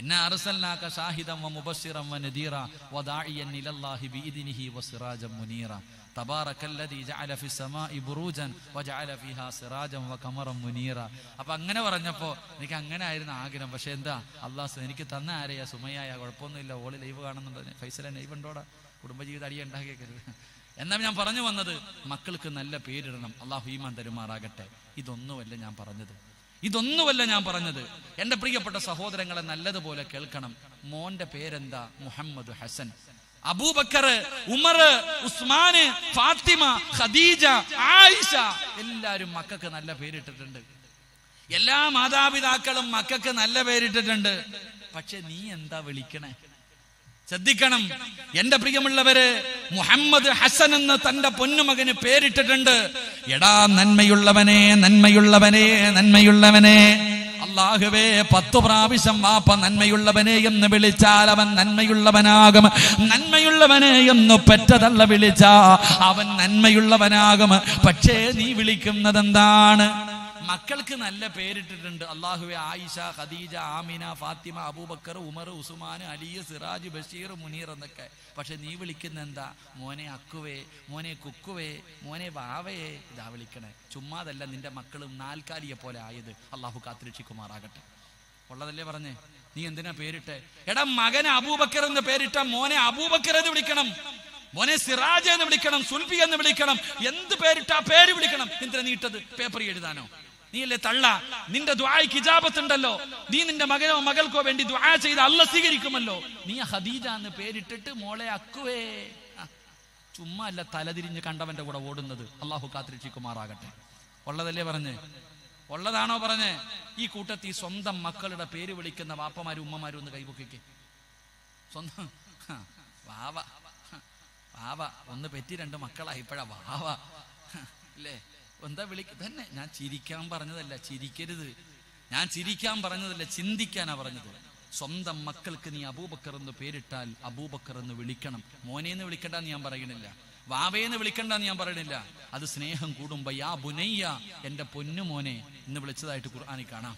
ഇന്നാ അർസൽനാക ഷാഹിദൻ വമുബശ്ശിറൻ വനദീറ വദാഇയൻ ഇലല്ലാഹി ബിഇദ്നിഹി വസിറാജൻ മുനീറ തബാറകല്ലദീ ജഅല ഫിസ്സമാഇ ബുറൂജൻ വജഅല ഫീഹാ സിറാജൻ വഖമറൻ മുനീറ. അപ്പൊ അങ്ങനെ പറഞ്ഞപ്പോ എനിക്ക് അങ്ങനെ ആയിരുന്നു ആഗ്രഹം. പക്ഷെ എന്താ, അള്ളാഹ് എനിക്ക് തന്ന ആരെയാ? സുമയ്യായ. കുഴപ്പമൊന്നുമില്ല, ഓള് ലൈവ് കാണുന്നുണ്ട്. ഫൈസല ലൈവ് ഉണ്ടോടാ? കുടുംബജീവിതം അടിയ ഉണ്ടാക്കിയേക്കരുത്. എന്നാൽ ഞാൻ പറഞ്ഞു വന്നത്, മക്കൾക്ക് നല്ല പേരിടണം. അള്ളാഹു ഈമാൻ തരുമാറാകട്ടെ. ഇതൊന്നുമല്ല ഞാൻ പറഞ്ഞത്, ഇതൊന്നുമല്ല ഞാൻ പറഞ്ഞത്. എൻ്റെ പ്രിയപ്പെട്ട സഹോദരങ്ങളെ നല്ലതുപോലെ കേൾക്കണം. മോന്റെ പേരെന്താ? മുഹമ്മദ് ഹസൻ. അബൂബക്കർ, ഉമർ, ഉസ്മാന്, ഫാത്തിമ, ഖദീജ, ആയിഷ, എല്ലാരും മക്കൾക്ക് നല്ല പേരിട്ടിട്ടുണ്ട്. എല്ലാ മാതാപിതാക്കളും മക്കൾക്ക് നല്ല പേരിട്ടിട്ടുണ്ട്. പക്ഷെ നീ എന്താ വിളിക്കണേ? ശ്രദ്ധിക്കണം എന്റെ പ്രിയമുള്ളവര്. മുഹമ്മദ് ഹസൻ എന്ന് തന്റെ പൊന്നുമകന് പേരിട്ടിട്ടുണ്ട്. എടാ നന്മയുള്ളവനെ, നന്മയുള്ളവനെ, നന്മയുള്ളവനെ. അല്ലാഹുവേ, 10 പ്രാവശ്യം വാപ്പ നന്മയുള്ളവനെ എന്ന് വിളിച്ചാൽ അവൻ നന്മയുള്ളവനാകും. നന്മയുള്ളവനെ എന്ന് പെറ്റതള്ള വിളിച്ചാ അവൻ നന്മയുള്ളവനാകും. പക്ഷേ നീ വിളിക്കുന്നത് എന്താണ്? മക്കൾക്ക് നല്ല പേരിട്ടിട്ടുണ്ട്. അല്ലാഹുവേ, ആയിഷ, ഖദീജ, ആമിന, ഫാത്തിമ, അബൂബക്കർ, ഉമർ, ഉസ്മാൻ, അലി, സിറാജ്, ബഷീർ, മുനീർ എന്നൊക്കെ. പക്ഷെ നീ വിളിക്കുന്ന എന്താ? മോനെ അക്കുവേ, മോനെ കുക്കുവേ, മോനെ വാവയെ. ഇതാ വിളിക്കണേ. ചുമ്മാതല്ല നിന്റെ മക്കളും നാൽക്കാലിയെ പോലെ ആയത്. അള്ളാഹു കാത്തിരക്ഷിക്കുമാറാകട്ടെ. ഉള്ളതല്ലേ പറഞ്ഞേ? നീ എന്തിനാ പേരിട്ടെ? എടാ മകനെ അബൂബക്കർ എന്ന് പേരിട്ട മോനെ അബൂബക്കർ എന്ന് വിളിക്കണം, മോനെ സിറാജ് എന്ന് വിളിക്കണം, സുൽഫി എന്ന് വിളിക്കണം. എന്ത് പേരിട്ടാ പേര് വിളിക്കണം. എന്തിനാ നീട്ടത്? പേപ്പർ എഴുതാനോ? നീയല്ലേ തള്ള. നിന്റെ ദുആയ്ക്ക് ഇജാബത്ത് ഉണ്ടല്ലോ. നീ നിന്റെ മകനോ മകൾക്കോ വേണ്ടി ദുആ ചെയ്ത് അല്ലാഹ് സ്വീകരിക്കുമല്ലോ. നീ ഖദീജ എന്ന് പേരിട്ടിട്ട് മോളെ അക്കുവേ. ചുമ്മാ അല്ല തലതിരിഞ്ഞ് കണ്ടവന്റെ കൂടെ ഓടുന്നത്. അള്ളാഹു കാത്തിരക്ഷിക്കുമാറാകട്ടെ. ഉള്ളതല്ലേ പറഞ്ഞേ? ഉള്ളതാണോ പറഞ്ഞേ? ഈ കൂട്ടത്തിൽ സ്വന്തം മക്കളുടെ പേര് വിളിക്കുന്ന വാപ്പമാരും ഉമ്മമാരും ഒന്ന് കൈപൊക്കിക്ക്. സ്വന്തം വാവ, വാവ. ഒന്ന് പെറ്റി 2 മക്കളായി ഇപ്പഴാ വാവ അല്ലേ? എന്താ വിളിക്ക തന്നെ? ഞാൻ ചിരിക്കാൻ പറഞ്ഞതല്ല, ചിരിക്കരുത്. ഞാൻ ചിരിക്കാൻ പറഞ്ഞതല്ല, ചിന്തിക്കാനാ പറഞ്ഞത്. സ്വന്തം മക്കൾക്ക് നീ അബൂബക്കർ എന്ന് പേരിട്ടാൽ അബൂബക്കർ എന്ന് വിളിക്കണം. മോനേന്ന് വിളിക്കണ്ടെന്ന് ഞാൻ പറയണില്ല, വാവേന്ന് വിളിക്കണ്ടെന്ന് ഞാൻ പറയണില്ല. അത് സ്നേഹം കൂടുമ്പോ യാ ബുനയ്യ, എന്റെ പൊന്നു മോനെ എന്ന് വിളിച്ചതായിട്ട് ഖുർആനിൽ കാണാം.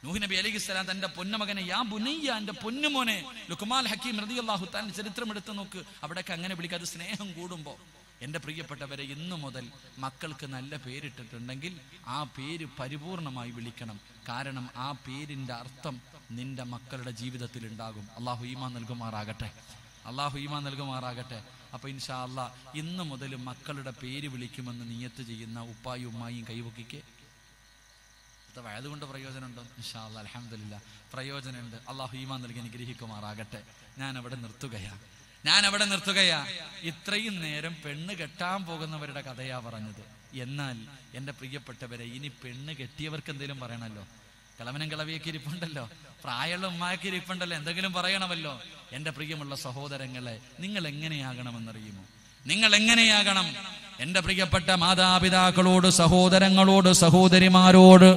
നൂഹ് നബി അലൈഹിസ്സലാം തന്റെ പൊന്നുമകനെ യാ ബുനയ്യ, എന്റെ പൊന്നുമോനെ. ലുഖ്മാൻ ഹക്കീം റളിയല്ലാഹു തആല ചരിത്രം എടുത്ത് നോക്ക്. അവിടെയൊക്കെ അങ്ങനെ വിളിക്കാതെ സ്നേഹം കൂടുമ്പോ. എൻ്റെ പ്രിയപ്പെട്ടവരെ, ഇന്നു മുതൽ മക്കൾക്ക് നല്ല പേരിട്ടിട്ടുണ്ടെങ്കിൽ ആ പേര് പരിപൂർണമായി വിളിക്കണം. കാരണം ആ പേരിൻ്റെ അർത്ഥം നിന്റെ മക്കളുടെ ജീവിതത്തിൽ ഉണ്ടാകും. അള്ളാഹു ഈമാൻ നൽകുമാറാകട്ടെ. അള്ളാഹു ഈമാൻ നൽകുമാറാകട്ടെ. അപ്പൊ ഇൻഷാ അല്ലാഹ് ഇന്നു മുതൽ മക്കളുടെ പേര് വിളിക്കുമെന്ന് നിയത്ത് ചെയ്യുന്ന ഉപ്പായും ഉമ്മായും കൈവക്കിക്ക്. അതുകൊണ്ട് പ്രയോജനമുണ്ടോ? ഇൻഷാ അല്ലാഹ് അൽഹംദുലില്ലാഹ് പ്രയോജനമുണ്ട്. അള്ളാഹു ഈമാൻ നൽകി അനുഗ്രഹിക്കുമാറാകട്ടെ. ഞാൻ അവിടെ നിർത്തുകയാ. ഇത്രയും നേരം പെണ്ണ് കെട്ടാൻ പോകുന്നവരുടെ കഥയാ പറഞ്ഞത്. എന്നാൽ എൻ്റെ പ്രിയപ്പെട്ടവരെ, ഇനി പെണ്ണ് കെട്ടിയവർക്ക് എന്തെങ്കിലും പറയണമല്ലോ. കിളവനും കിളവിയൊക്കെ ഇരിപ്പുണ്ടല്ലോ, പ്രായമുള്ള ഉമ്മായൊക്കെ ഇരിപ്പുണ്ടല്ലോ, എന്തെങ്കിലും പറയണമല്ലോ. എൻ്റെ പ്രിയമുള്ള സഹോദരങ്ങളെ, നിങ്ങൾ എങ്ങനെയാകണമെന്നറിയുമോ? നിങ്ങൾ എങ്ങനെയാകണം? എൻ്റെ പ്രിയപ്പെട്ട മാതാപിതാക്കളോട്, സഹോദരങ്ങളോട്, സഹോദരിമാരോട്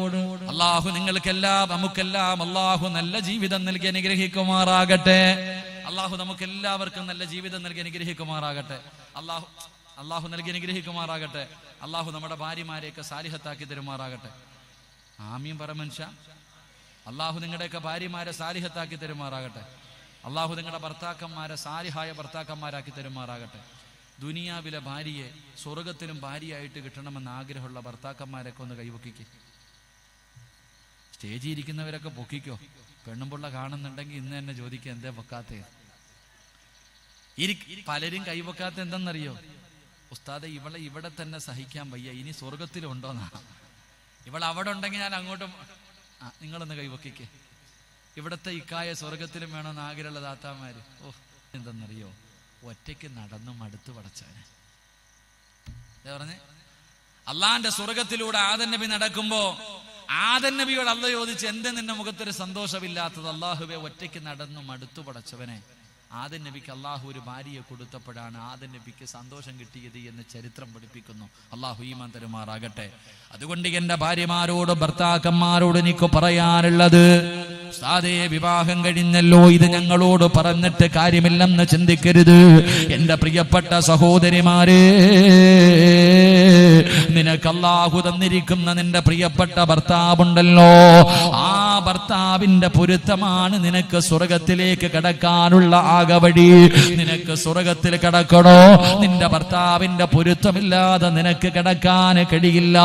അള്ളാഹു നിങ്ങൾക്കെല്ലാം നമുക്കെല്ലാം അള്ളാഹു നല്ല ജീവിതം നൽകി അനുഗ്രഹിക്കുമാറാകട്ടെ. അള്ളാഹു നമുക്ക് എല്ലാവർക്കും നല്ല ജീവിതം നൽകി അനുഗ്രഹിക്കുമാറാകട്ടെ. അള്ളാഹു അള്ളാഹു നൽകി അനുഗ്രഹിക്കുമാറാകട്ടെ. അള്ളാഹു നമ്മുടെ ഭാര്യമാരെയൊക്കെ സാലിഹത്താക്കി തരുമാറാകട്ടെ. ആമീൻ പറ മനുഷ്യ. അള്ളാഹു നിങ്ങളുടെയൊക്കെ ഭാര്യമാരെ സാലിഹത്താക്കി തരുമാറാകട്ടെ. അള്ളാഹു നിങ്ങളുടെ ഭർത്താക്കന്മാരെ സാലിഹായ ഭർത്താക്കന്മാരാക്കി തരുമാറാകട്ടെ. ദുനിയാവിലെ ഭാര്യയെ സ്വർഗത്തിലും ഭാര്യയായിട്ട് കിട്ടണമെന്ന് ആഗ്രഹമുള്ള ഭർത്താക്കന്മാരൊക്കെ ഒന്ന് കൈവക്കിക്കേ. സ്റ്റേജിൽ ഇരിക്കുന്നവരൊക്കെ പൊക്കിക്കോ. പെണ്ണുമ്പുള്ള കാണുന്നുണ്ടെങ്കിൽ ഇന്ന് തന്നെ ചോദിക്കുക, എന്തേ പൊക്കാത്തേ? പലരും കൈവക്കാത്ത എന്തെന്നറിയോ? ഉസ്താദെ, ഇവളെ ഇവിടെ തന്നെ സഹിക്കാൻ വയ്യ, ഇനി സ്വർഗത്തിലുണ്ടോന്നാണ്. ഇവളെ അവിടെ ഉണ്ടെങ്കിൽ ഞാൻ അങ്ങോട്ടും. നിങ്ങളൊന്ന് കൈവക്കിക്കേ. ഇവിടത്തെ ഇക്കായ സ്വർഗത്തിലും വേണമെന്ന് ആഗ്രഹമുള്ള താത്താമാര്. എന്തെന്നറിയോ? ഒറ്റയ്ക്ക് നടന്നു മടുത്തു പടച്ചാന്. പറഞ്ഞേ, അള്ളാന്റെ സ്വർഗത്തിലൂടെ ആദം നബി നടക്കുമ്പോ ആദം നബിയോട് അള്ളാഹ് ചോദിച്ച്, എന്തേ നിന്റെ മുഖത്തൊരു സന്തോഷമില്ലാത്തത്? അള്ളാഹുവേ, ഒറ്റയ്ക്ക് നടന്നു മടുത്തു പടച്ചവനെ. ആദം നബിക്ക് അള്ളാഹു ഒരു ഭാര്യയെ കൊടുത്തപ്പോഴാണ് ആദം നബിക്ക് സന്തോഷം കിട്ടിയത് എന്ന് ചരിത്രം പഠിപ്പിക്കുന്നു. അള്ളാഹു ഈമാൻ തരുമാറാകട്ടെ. അതുകൊണ്ട് എന്റെ ഭാര്യമാരോട് ഭർത്താക്കന്മാരോട് എനിക്ക് പറയാനുള്ളത്, സാദേ വിവാഹം കഴിഞ്ഞല്ലോ, ഇത് ഞങ്ങളോട് പറഞ്ഞിട്ട് കാര്യമില്ലെന്ന് ചിന്തിക്കരുത്. എന്റെ പ്രിയപ്പെട്ട സഹോദരിമാരെ, നിനക്ക് അല്ലാഹു തന്നിരിക്കുന്ന നിന്റെ പ്രിയപ്പെട്ട ഭർത്താവുണ്ടല്ലോ, ആ ഭർത്താവിന്റെ പൊരുത്തമാണ് നിനക്ക് സ്വർഗത്തിലേക്ക് കടക്കാനുള്ള ആകവഴി. നിനക്ക് സ്വർഗത്തിൽ കടക്കണോ? നിന്റെ ഭർത്താവിന്റെ പൊരുത്തമില്ലാതെ നിനക്ക് കടക്കാൻ കഴിയില്ല.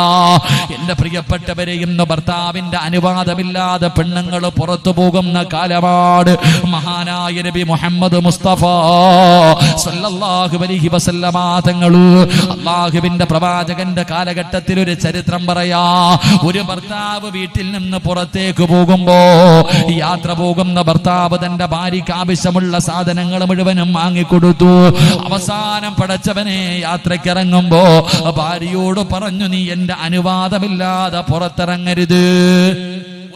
എന്റെ പ്രിയപ്പെട്ടവരെ, ഇന്ന് ഭർത്താവിന്റെ അനുവാദമില്ലാതെ പെണ്ണുങ്ങൾ പുറത്തു പോകുന്ന കാലമാണ്. മഹാനായ നബി മുഹമ്മദ് മുസ്തഫ സല്ലല്ലാഹു അലൈഹി വസല്ലമ തങ്ങൾ, അല്ലാഹുവിന്റെ പ്രവാചകന്റെ കാലഘട്ടത്തിൽ ഒരു ചരിത്രം പറയാ. ഒരു ഭർത്താവ് വീട്ടിൽ നിന്ന് പുറത്തേക്ക് പോകുമ്പോ, യാത്ര പോകുന്ന ഭർത്താവ് തന്റെ ഭാര്യയ്ക്ക് ആവശ്യമുള്ള സാധനങ്ങൾ മുഴുവനും വാങ്ങിക്കൊടുത്തു. അവസാനം പടച്ചവനെ യാത്രക്കിറങ്ങുമ്പോ ഭാര്യയോട് പറഞ്ഞു, നീ എന്റെ അനുവാദമില്ലാതെ പുറത്തിറങ്ങരുത്.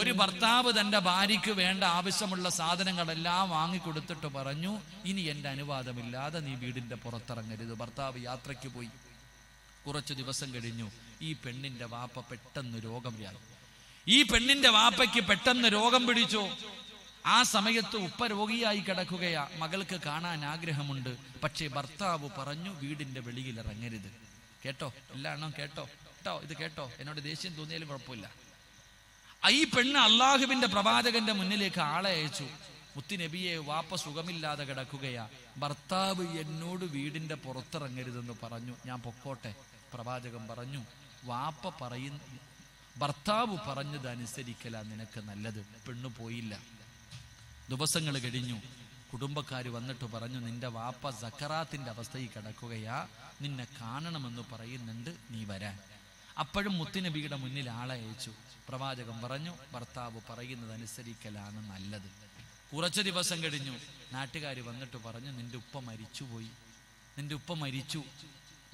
ഒരു ഭർത്താവ് തന്റെ ഭാര്യയ്ക്ക് വേണ്ട ആവശ്യമുള്ള സാധനങ്ങളെല്ലാം വാങ്ങിക്കൊടുത്തിട്ട് പറഞ്ഞു, ഇനി എന്റെ അനുവാദമില്ലാതെ നീ വീടിന്റെ പുറത്തിറങ്ങരുത്. ഭർത്താവ് യാത്രയ്ക്ക് പോയി. കുറച്ചു ദിവസം കഴിഞ്ഞു, ഈ പെണ്ണിന്റെ വാപ്പ പെട്ടെന്ന് രോഗം വ്യാപി. ഈ പെണ്ണിന്റെ വാപ്പയ്ക്ക് പെട്ടെന്ന് രോഗം പിടിച്ചു. ആ സമയത്ത് ഉപ്പ രോഗിയായി കിടക്കുകയാ. മകൾക്ക് കാണാൻ ആഗ്രഹമുണ്ട്. പക്ഷേ ഭർത്താവ് പറഞ്ഞു, വീടിന്റെ വെളിയിൽ ഇറങ്ങരുത്. കേട്ടോ? എല്ലാണോ? കേട്ടോ? ഇത് കേട്ടോ? എന്നോട് ദേഷ്യം തോന്നിയാലും കുഴപ്പമില്ല. ഈ പെണ്ണ് അള്ളാഹുവിന്റെ പ്രവാചകന്റെ മുന്നിലേക്ക് ആളെ അയച്ചു. മുത്തുനബിയെ, വാപ്പ സുഖമില്ലാതെ കിടക്കുകയാ, ഭർത്താവ് എന്നോട് വീടിന്റെ പുറത്തിറങ്ങരുതെന്ന് പറഞ്ഞു, ഞാൻ പൊക്കോട്ടെ? പ്രവാചകൻ പറഞ്ഞു, വാപ്പ ഭർത്താവ് പറഞ്ഞത് അനുസരിക്കല നിനക്ക് നല്ലത്. പെണ്ണു പോയില്ല. ദിവസങ്ങൾ കഴിഞ്ഞു. കുടുംബക്കാർ വന്നിട്ട് പറഞ്ഞു, നിന്റെ വാപ്പ സക്കറാത്തിന്റെ അവസ്ഥയിൽ കിടക്കുകയാ, നിന്നെ കാണണമെന്ന് പറയുന്നുണ്ട്, നീ വരാൻ. അപ്പോഴും മുത്തുനബിയുടെ മുന്നിൽ ആളെ അയച്ചു. പ്രവാചകൻ പറഞ്ഞു, ഭർത്താവ് പറയുന്നത് അനുസരിക്കലാണ് നല്ലത്. കുറച്ച് ദിവസം കഴിഞ്ഞു. നാട്ടുകാർ വന്നിട്ട് പറഞ്ഞു, നിന്റെ ഉപ്പ മരിച്ചുപോയി, നിന്റെ ഉപ്പ മരിച്ചു,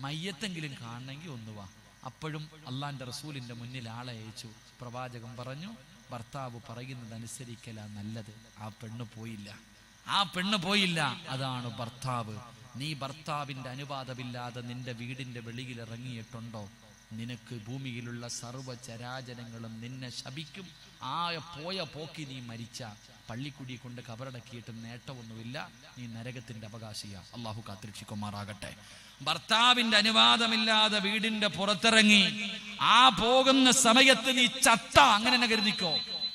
മയ്യത്തെങ്കിലും കാണണമെങ്കിൽ ഒന്ന് വാ. അപ്പോഴും അള്ളാന്റെ റസൂലിന്റെ മുന്നിൽ ആളെ അയച്ചു. പ്രവാചകൻ പറഞ്ഞു, ഭർത്താവ് പറയുന്നത് അനുസരിക്കലാ നല്ലത്. ആ പെണ്ണ് പോയില്ല. അതാണ് ഭർത്താവ്. നീ ഭർത്താവിന്റെ അനുവാദമില്ലാതെ നിന്റെ വീടിന്റെ വെളിയിൽ ഇറങ്ങിയിട്ടുണ്ടോ, നിനക്ക് ഭൂമിയിലുള്ള സർവ്വചരാചരങ്ങളും നിന്നെ ശപിക്കും. പോയ പോക്കി നീ മരിച്ച പള്ളിക്കുടി കൊണ്ട് കബറടക്കിയിട്ടും നേട്ടമൊന്നുമില്ല. നീ നരകത്തിന്റെ അവകാശിയാ. അള്ളാഹു കാത്തിരക്ഷിക്കുമാറാകട്ടെ. ഭർത്താവിന്റെ അനുവാദമില്ലാതെ വീടിന്റെ പുറത്തിറങ്ങി പോകുന്ന സമയത്ത് നീ ചത്ത, അങ്ങനെ തന്നെ കരുതിക്കോ,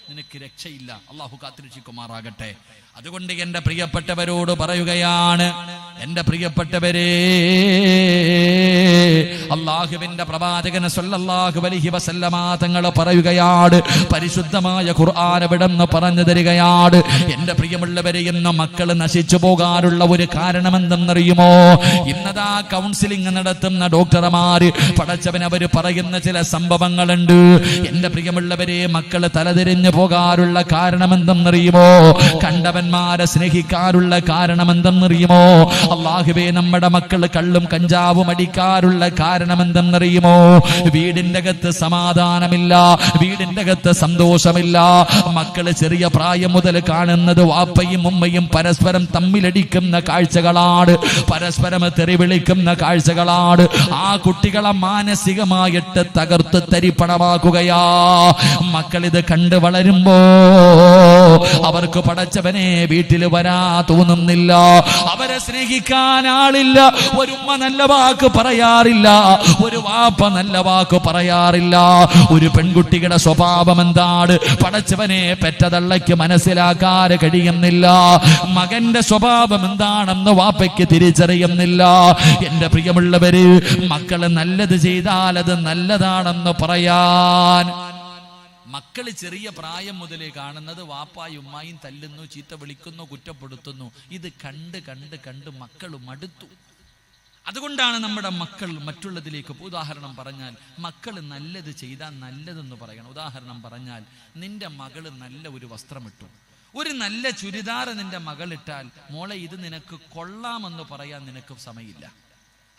നിനക്ക് രക്ഷയില്ല. അള്ളാഹു കാത്തിരക്ഷിക്കുമാറാകട്ടെ. അതുകൊണ്ട് എന്റെ പ്രിയപ്പെട്ടവരോട് പറയുകയാണ്, എന്റെ പ്രിയപ്പെട്ടവരെ, അള്ളാഹുവിന്റെ പ്രവാചകൻ സല്ലല്ലാഹു അലൈഹി വസല്ലമ തങ്ങൾ പറയുകയാണ്, പരിശുദ്ധമായ ഖുർആൻ ഇവിടെന്ന് പറഞ്ഞു തരികയാണ്. എന്റെ പ്രിയമുള്ളവരെ, ഇന്ന് മക്കൾ നശിച്ചു പോകാനുള്ള ഒരു കാരണം എന്തെന്നറിയുമോ? ഇന്നതാ കൗൺസിലിംഗ് നടത്തുന്ന ഡോക്ടർമാര് പടച്ചവൻ അവര് പറയുന്ന ചില സംഭവങ്ങളുണ്ട്. എന്റെ പ്രിയമുള്ളവരെ, മക്കള് തലതിരിഞ്ഞു പോകാറുള്ള കാരണം എന്തെന്നറിയുമോ? കണ്ടവന്മാരെ സ്നേഹിക്കാറുള്ള കാരണം എന്തെന്നറിയുമോ? അല്ലാഹുവേ, നമ്മുടെ മക്കള് കള്ളും കഞ്ചാവും അടിക്കാറുള്ള ഒരുപാടുള്ള കാരണം എന്തെന്നറിയുമോ? വീടിന്റെ അകത്ത് സമാധാനമില്ല, വീടിന്റെ അകത്ത് സന്തോഷമില്ല. മക്കള് ചെറിയ പ്രായം മുതൽ കാണുന്നത് വാപ്പയും ഉമ്മയും പരസ്പരം തമ്മിലടിക്കുന്ന കാഴ്ചകളാണ്, പരസ്പരം തെറി വിളിക്കുന്ന കാഴ്ചകളാണ്. ആ കുട്ടികളെ മാനസികമായിട്ട് തകർത്ത് തരിപ്പണമാക്കുകയാ. മക്കളിത് കണ്ട് വളരുമ്പോ അവർക്ക് പടച്ചവനെ വീട്ടിൽ വരാ തോന്നുന്നില്ല, അവരെ സ്നേഹിക്കാൻ ആളില്ല. ഒരു ഉമ്മ നല്ല വാക്ക് പറയാറില്ല, ഒരു വാപ്പ നല്ല വാക്ക് പറയാറില്ല. ഒരു പെൺകുട്ടിയുടെ സ്വഭാവം എന്താണ് പടച്ചവനെ പെറ്റതള്ളയ്ക്ക് മനസ്സിലാക്കാൻ കഴിയുന്നില്ല. മകന്റെ സ്വഭാവം എന്താണെന്ന് വാപ്പയ്ക്ക് തിരിച്ചറിയുന്നില്ല. എന്റെ പ്രിയമുള്ളവര്, മക്കള് നല്ലത് ചെയ്താൽ അത് നല്ലതാണെന്ന് പറയാൻ മക്കള് ചെറിയ പ്രായം മുതലേ കാണുന്നത് വാപ്പായും ഉമ്മായും തല്ലുന്നു, ചീത്ത വിളിക്കുന്നു, കുറ്റപ്പെടുത്തുന്നു. ഇത് കണ്ട് കണ്ട് കണ്ട് മക്കൾ മടുത്തു. അതുകൊണ്ടാണ് നമ്മുടെ മക്കൾ മറ്റുള്ളതിലേക്ക്, ഉദാഹരണം പറഞ്ഞാൽ മക്കൾ നല്ലത് ചെയ്താൽ നല്ലതെന്ന് പറയണം. ഉദാഹരണം പറഞ്ഞാൽ നിന്റെ മകള് നല്ല ഒരു വസ്ത്രമിട്ടു, ഒരു നല്ല ചുരിദാർ നിന്റെ മകളിട്ടാൽ മോളെ ഇത് നിനക്ക് കൊള്ളാമെന്ന് പറയാൻ നിനക്ക് സമയമില്ല.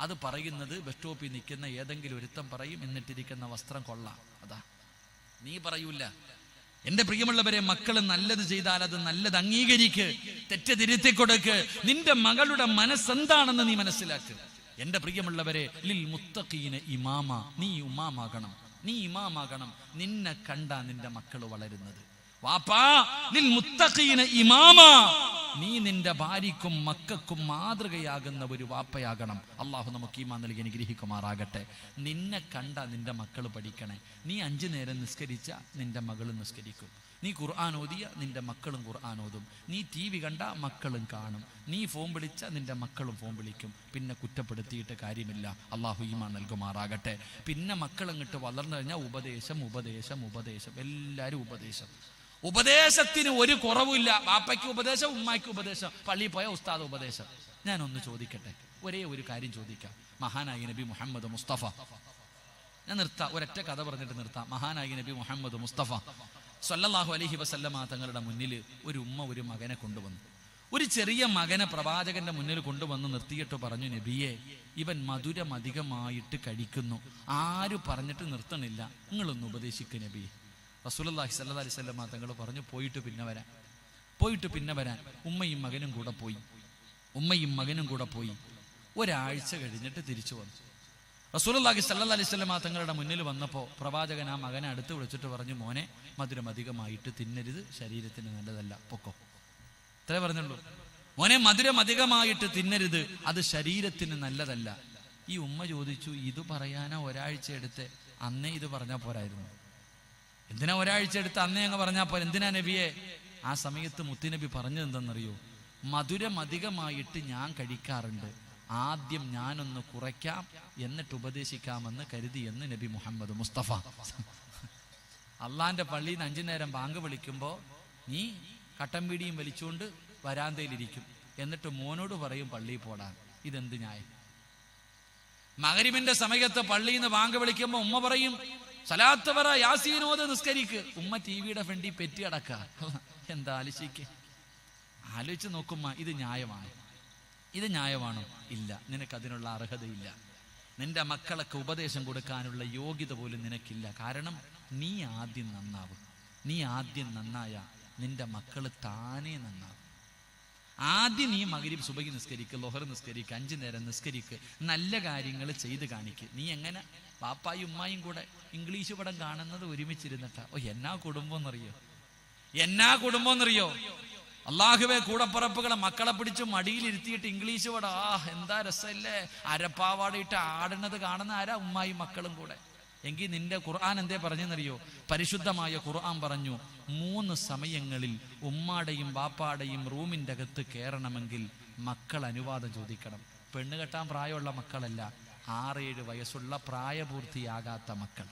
അത് പറയുന്നത് ബസ് സ്റ്റോപ്പിൽ നിൽക്കുന്ന ഏതെങ്കിലും ഒരുത്തം പറയും എന്നിട്ടിരിക്കുന്ന വസ്ത്രം കൊള്ളാം, അതാ നീ പറയൂല. എന്റെ പ്രിയമുള്ളവരെ, മക്കള് നല്ലത് ചെയ്താൽ അത് നല്ലത് അംഗീകരിക്ക്, തെറ്റ് തിരുത്തി കൊടുക്ക്. നിന്റെ മകളുടെ മനസ്സെന്താണെന്ന് നീ മനസ്സിലാക്ക്. എന്റെ പ്രിയമുള്ളവരെ, ലിൽ മുത്തഖീന ഇമാമ, നീ ഇമാമാകണം, നീ ഇമാമാകണം. നിന്നെ കണ്ടാ നിന്റെ മക്കള് വളരുന്നത്. വാപ്പാ ലിൽ മുത്തഖീന ഇമാമ, നീ നിന്റെ ഭാര്യക്കും മക്കൾക്കും മാതൃകയാകുന്ന ഒരു വാപ്പയാകണം. അള്ളാഹു നമുക്ക് ഈമാൻ നൽകി അനുഗ്രഹിക്കുമാറാകട്ടെ. നിന്നെ കണ്ട നിന്റെ മക്കൾ പഠിക്കണേ. നീ 5 നേരം നിസ്കരിച്ച നിന്റെ മകളും നിസ്കരിക്കും, നീ ഖുർആൻ ഓതിയ നിന്റെ മക്കളും ഖുർആൻ ഓതും, നീ TV കണ്ട മക്കളും കാണും, നീ ഫോൺ വിളിച്ച നിന്റെ മക്കളും ഫോൺ വിളിക്കും. പിന്നെ കുറ്റപ്പെടുത്തിയിട്ട് കാര്യമില്ല. അള്ളാഹു ഈമാൻ നൽകുമാറാകട്ടെ. പിന്നെ മക്കളങ്ങിട്ട് വളർന്നു കഴിഞ്ഞാൽ ഉപദേശം ഉപദേശം ഉപദേശം, എല്ലാവരും ഉപദേശം. ഉപദേശത്തിന് ഒരു കുറവില്ല. വാപ്പയ്ക്ക് ഉപദേശം, ഉമ്മായ്ക്ക് ഉപദേശം, പള്ളിയിൽ പോയ ഉസ്താദ് ഉപദേശം. ഞാനൊന്ന് ചോദിക്കട്ടെ, ഒരേ ഒരു കാര്യം ചോദിക്കാം. മഹാനായ നബി മുഹമ്മദ് മുസ്തഫ, ഞാൻ നിർത്താം, ഒരൊറ്റ കഥ പറഞ്ഞിട്ട് നിർത്താം. മഹാനായ നബി മുഹമ്മദ് മുസ്തഫ സല്ലല്ലാഹു അലൈഹി വസല്ലമ തങ്ങളുടെ മുന്നിൽ ഒരു ഉമ്മ ഒരു മകനെ കൊണ്ടുവന്നു. ഒരു ചെറിയ മകനെ പ്രവാചകന്റെ മുന്നിൽ കൊണ്ടുവന്ന് നിർത്തിയിട്ട് പറഞ്ഞു, നബിയെ, ഇവൻ മധുരം അധികമായിട്ട് കഴിക്കുന്നു, ആരും പറഞ്ഞിട്ട് നിർത്തണില്ല, നിങ്ങളൊന്ന് ഉപദേശിക്കുക നബിയെ. റസൂലുള്ളാഹി സ്വല്ലല്ലാഹു അലൈഹി വസല്ലം തങ്ങൾ പറഞ്ഞു, പോയിട്ട് പിന്നെ വരാൻ. ഉമ്മയും മകനും കൂടെ പോയി. ഒരാഴ്ച കഴിഞ്ഞിട്ട് തിരിച്ചു വന്നു. റസൂലുള്ളാഹി സ്വല്ലല്ലാഹു അലൈഹി വസല്ലം തങ്ങളുടെ മുന്നിൽ വന്നപ്പോൾ പ്രവാചകൻ ആ മകനെ അടുത്ത് വിളിച്ചിട്ട് പറഞ്ഞു, മോനെ, മധുരം അധികമായിട്ട് തിന്നരുത്, ശരീരത്തിന് നല്ലതല്ല, പൊക്കോ. ഇത്രേ പറഞ്ഞുള്ളൂ. മോനെ, മധുരം അധികമായിട്ട് തിന്നരുത്, അത് ശരീരത്തിന് നല്ലതല്ല. ഈ ഉമ്മ ചോദിച്ചു, ഇത് പറയാനാ ഒരാഴ്ച എടുത്ത്? അന്നേ ഇത് പറഞ്ഞാൽ പോരായിരുന്നു? എന്തിനാ ഒരാഴ്ച എടുത്ത് അന്നേ അങ്ങ് പറഞ്ഞാൽ പോലെ? എന്തിനാ നബിയെ? ആ സമയത്ത് മുത്തുനബി പറഞ്ഞത് എന്തെന്നറിയോ? മധുരം അധികമായിട്ട് ഞാൻ കഴിക്കാറുണ്ട്, ആദ്യം ഞാനൊന്ന് കുറയ്ക്കാം എന്നിട്ട് ഉപദേശിക്കാമെന്ന് കരുതി എന്ന് നബി മുഹമ്മദ് മുസ്തഫ. അള്ളാന്റെ പള്ളിയിൽ നിന്ന് 5 നേരം ബാങ്ക് വിളിക്കുമ്പോ നീ കട്ടൻ പീടിയും വലിച്ചുകൊണ്ട് വരാന്തയിലിരിക്കും, എന്നിട്ട് മോനോട് പറയും പള്ളിയിൽ പോടാൻ. ഇതെന്ത് ന്യായം? മഗ്‌രിബിന്റെ സമയത്ത് പള്ളിയിൽ നിന്ന് ബാങ്ക് വിളിക്കുമ്പോ ഉമ്മ പറയും സലാത്ത് പറ, യാസീനോത്, നിസ്കരിക്ക്. ഉമ്മ ടിവിയുടെ ഫ്രണ്ടിൽ പെറ്റി അടക്ക. എന്താ ആലോചിച്ച് നോക്കുമ്മ, ഇത് ന്യായമാണോ? ഇല്ല, നിനക്കതിനുള്ള അർഹതയില്ല. നിന്റെ മക്കളൊക്കെ ഉപദേശം കൊടുക്കാനുള്ള യോഗ്യത പോലും നിനക്കില്ല. കാരണം നീ ആദ്യം നന്നാവും. നീ ആദ്യം നന്നായ നിന്റെ മക്കള് താനേ നന്നാവും. ആദ്യം നീ മഗ്‌രിബ് സുബഹി നിസ്കരിക്ക്, ളുഹർ നിസ്കരിക്ക്, 5 നേരം നിസ്കരിക്ക്, നല്ല കാര്യങ്ങൾ ചെയ്ത് കാണിക്ക്. നീ എങ്ങനെ പാപ്പായും ഉമ്മായും കൂടെ ഇംഗ്ലീഷ് പടം കാണുന്നത് ഒരുമിച്ചിരുന്നിട്ടാ? എന്നാ കുടുംബം എന്നറിയോ? അള്ളാഹുവേ, കൂടപ്പറപ്പുകളെ മക്കളെ പിടിച്ച് മടിയിലിരുത്തിയിട്ട് ഇംഗ്ലീഷ് പടം, എന്താ രസമല്ലേ, അരപ്പാവാടിയിട്ട് ആടുന്നത് കാണുന്ന ആരാ? ഉമ്മായും മക്കളും കൂടെ. എങ്കിൽ നിന്റെ ഖുർആൻ എന്തേ പറഞ്ഞെന്നറിയോ? പരിശുദ്ധമായ ഖുർആൻ പറഞ്ഞു, 3 സമയങ്ങളിൽ ഉമ്മാടെയും ബാപ്പാടെയും റൂമിൻ്റെ അകത്ത് കയറണമെങ്കിൽ മക്കൾ അനുവാദം ചോദിക്കണം. പെണ്ണ് കെട്ടാൻ പ്രായമുള്ള മക്കളല്ല, 6-7 വയസ്സുള്ള പ്രായപൂർത്തിയാകാത്ത മക്കൾ.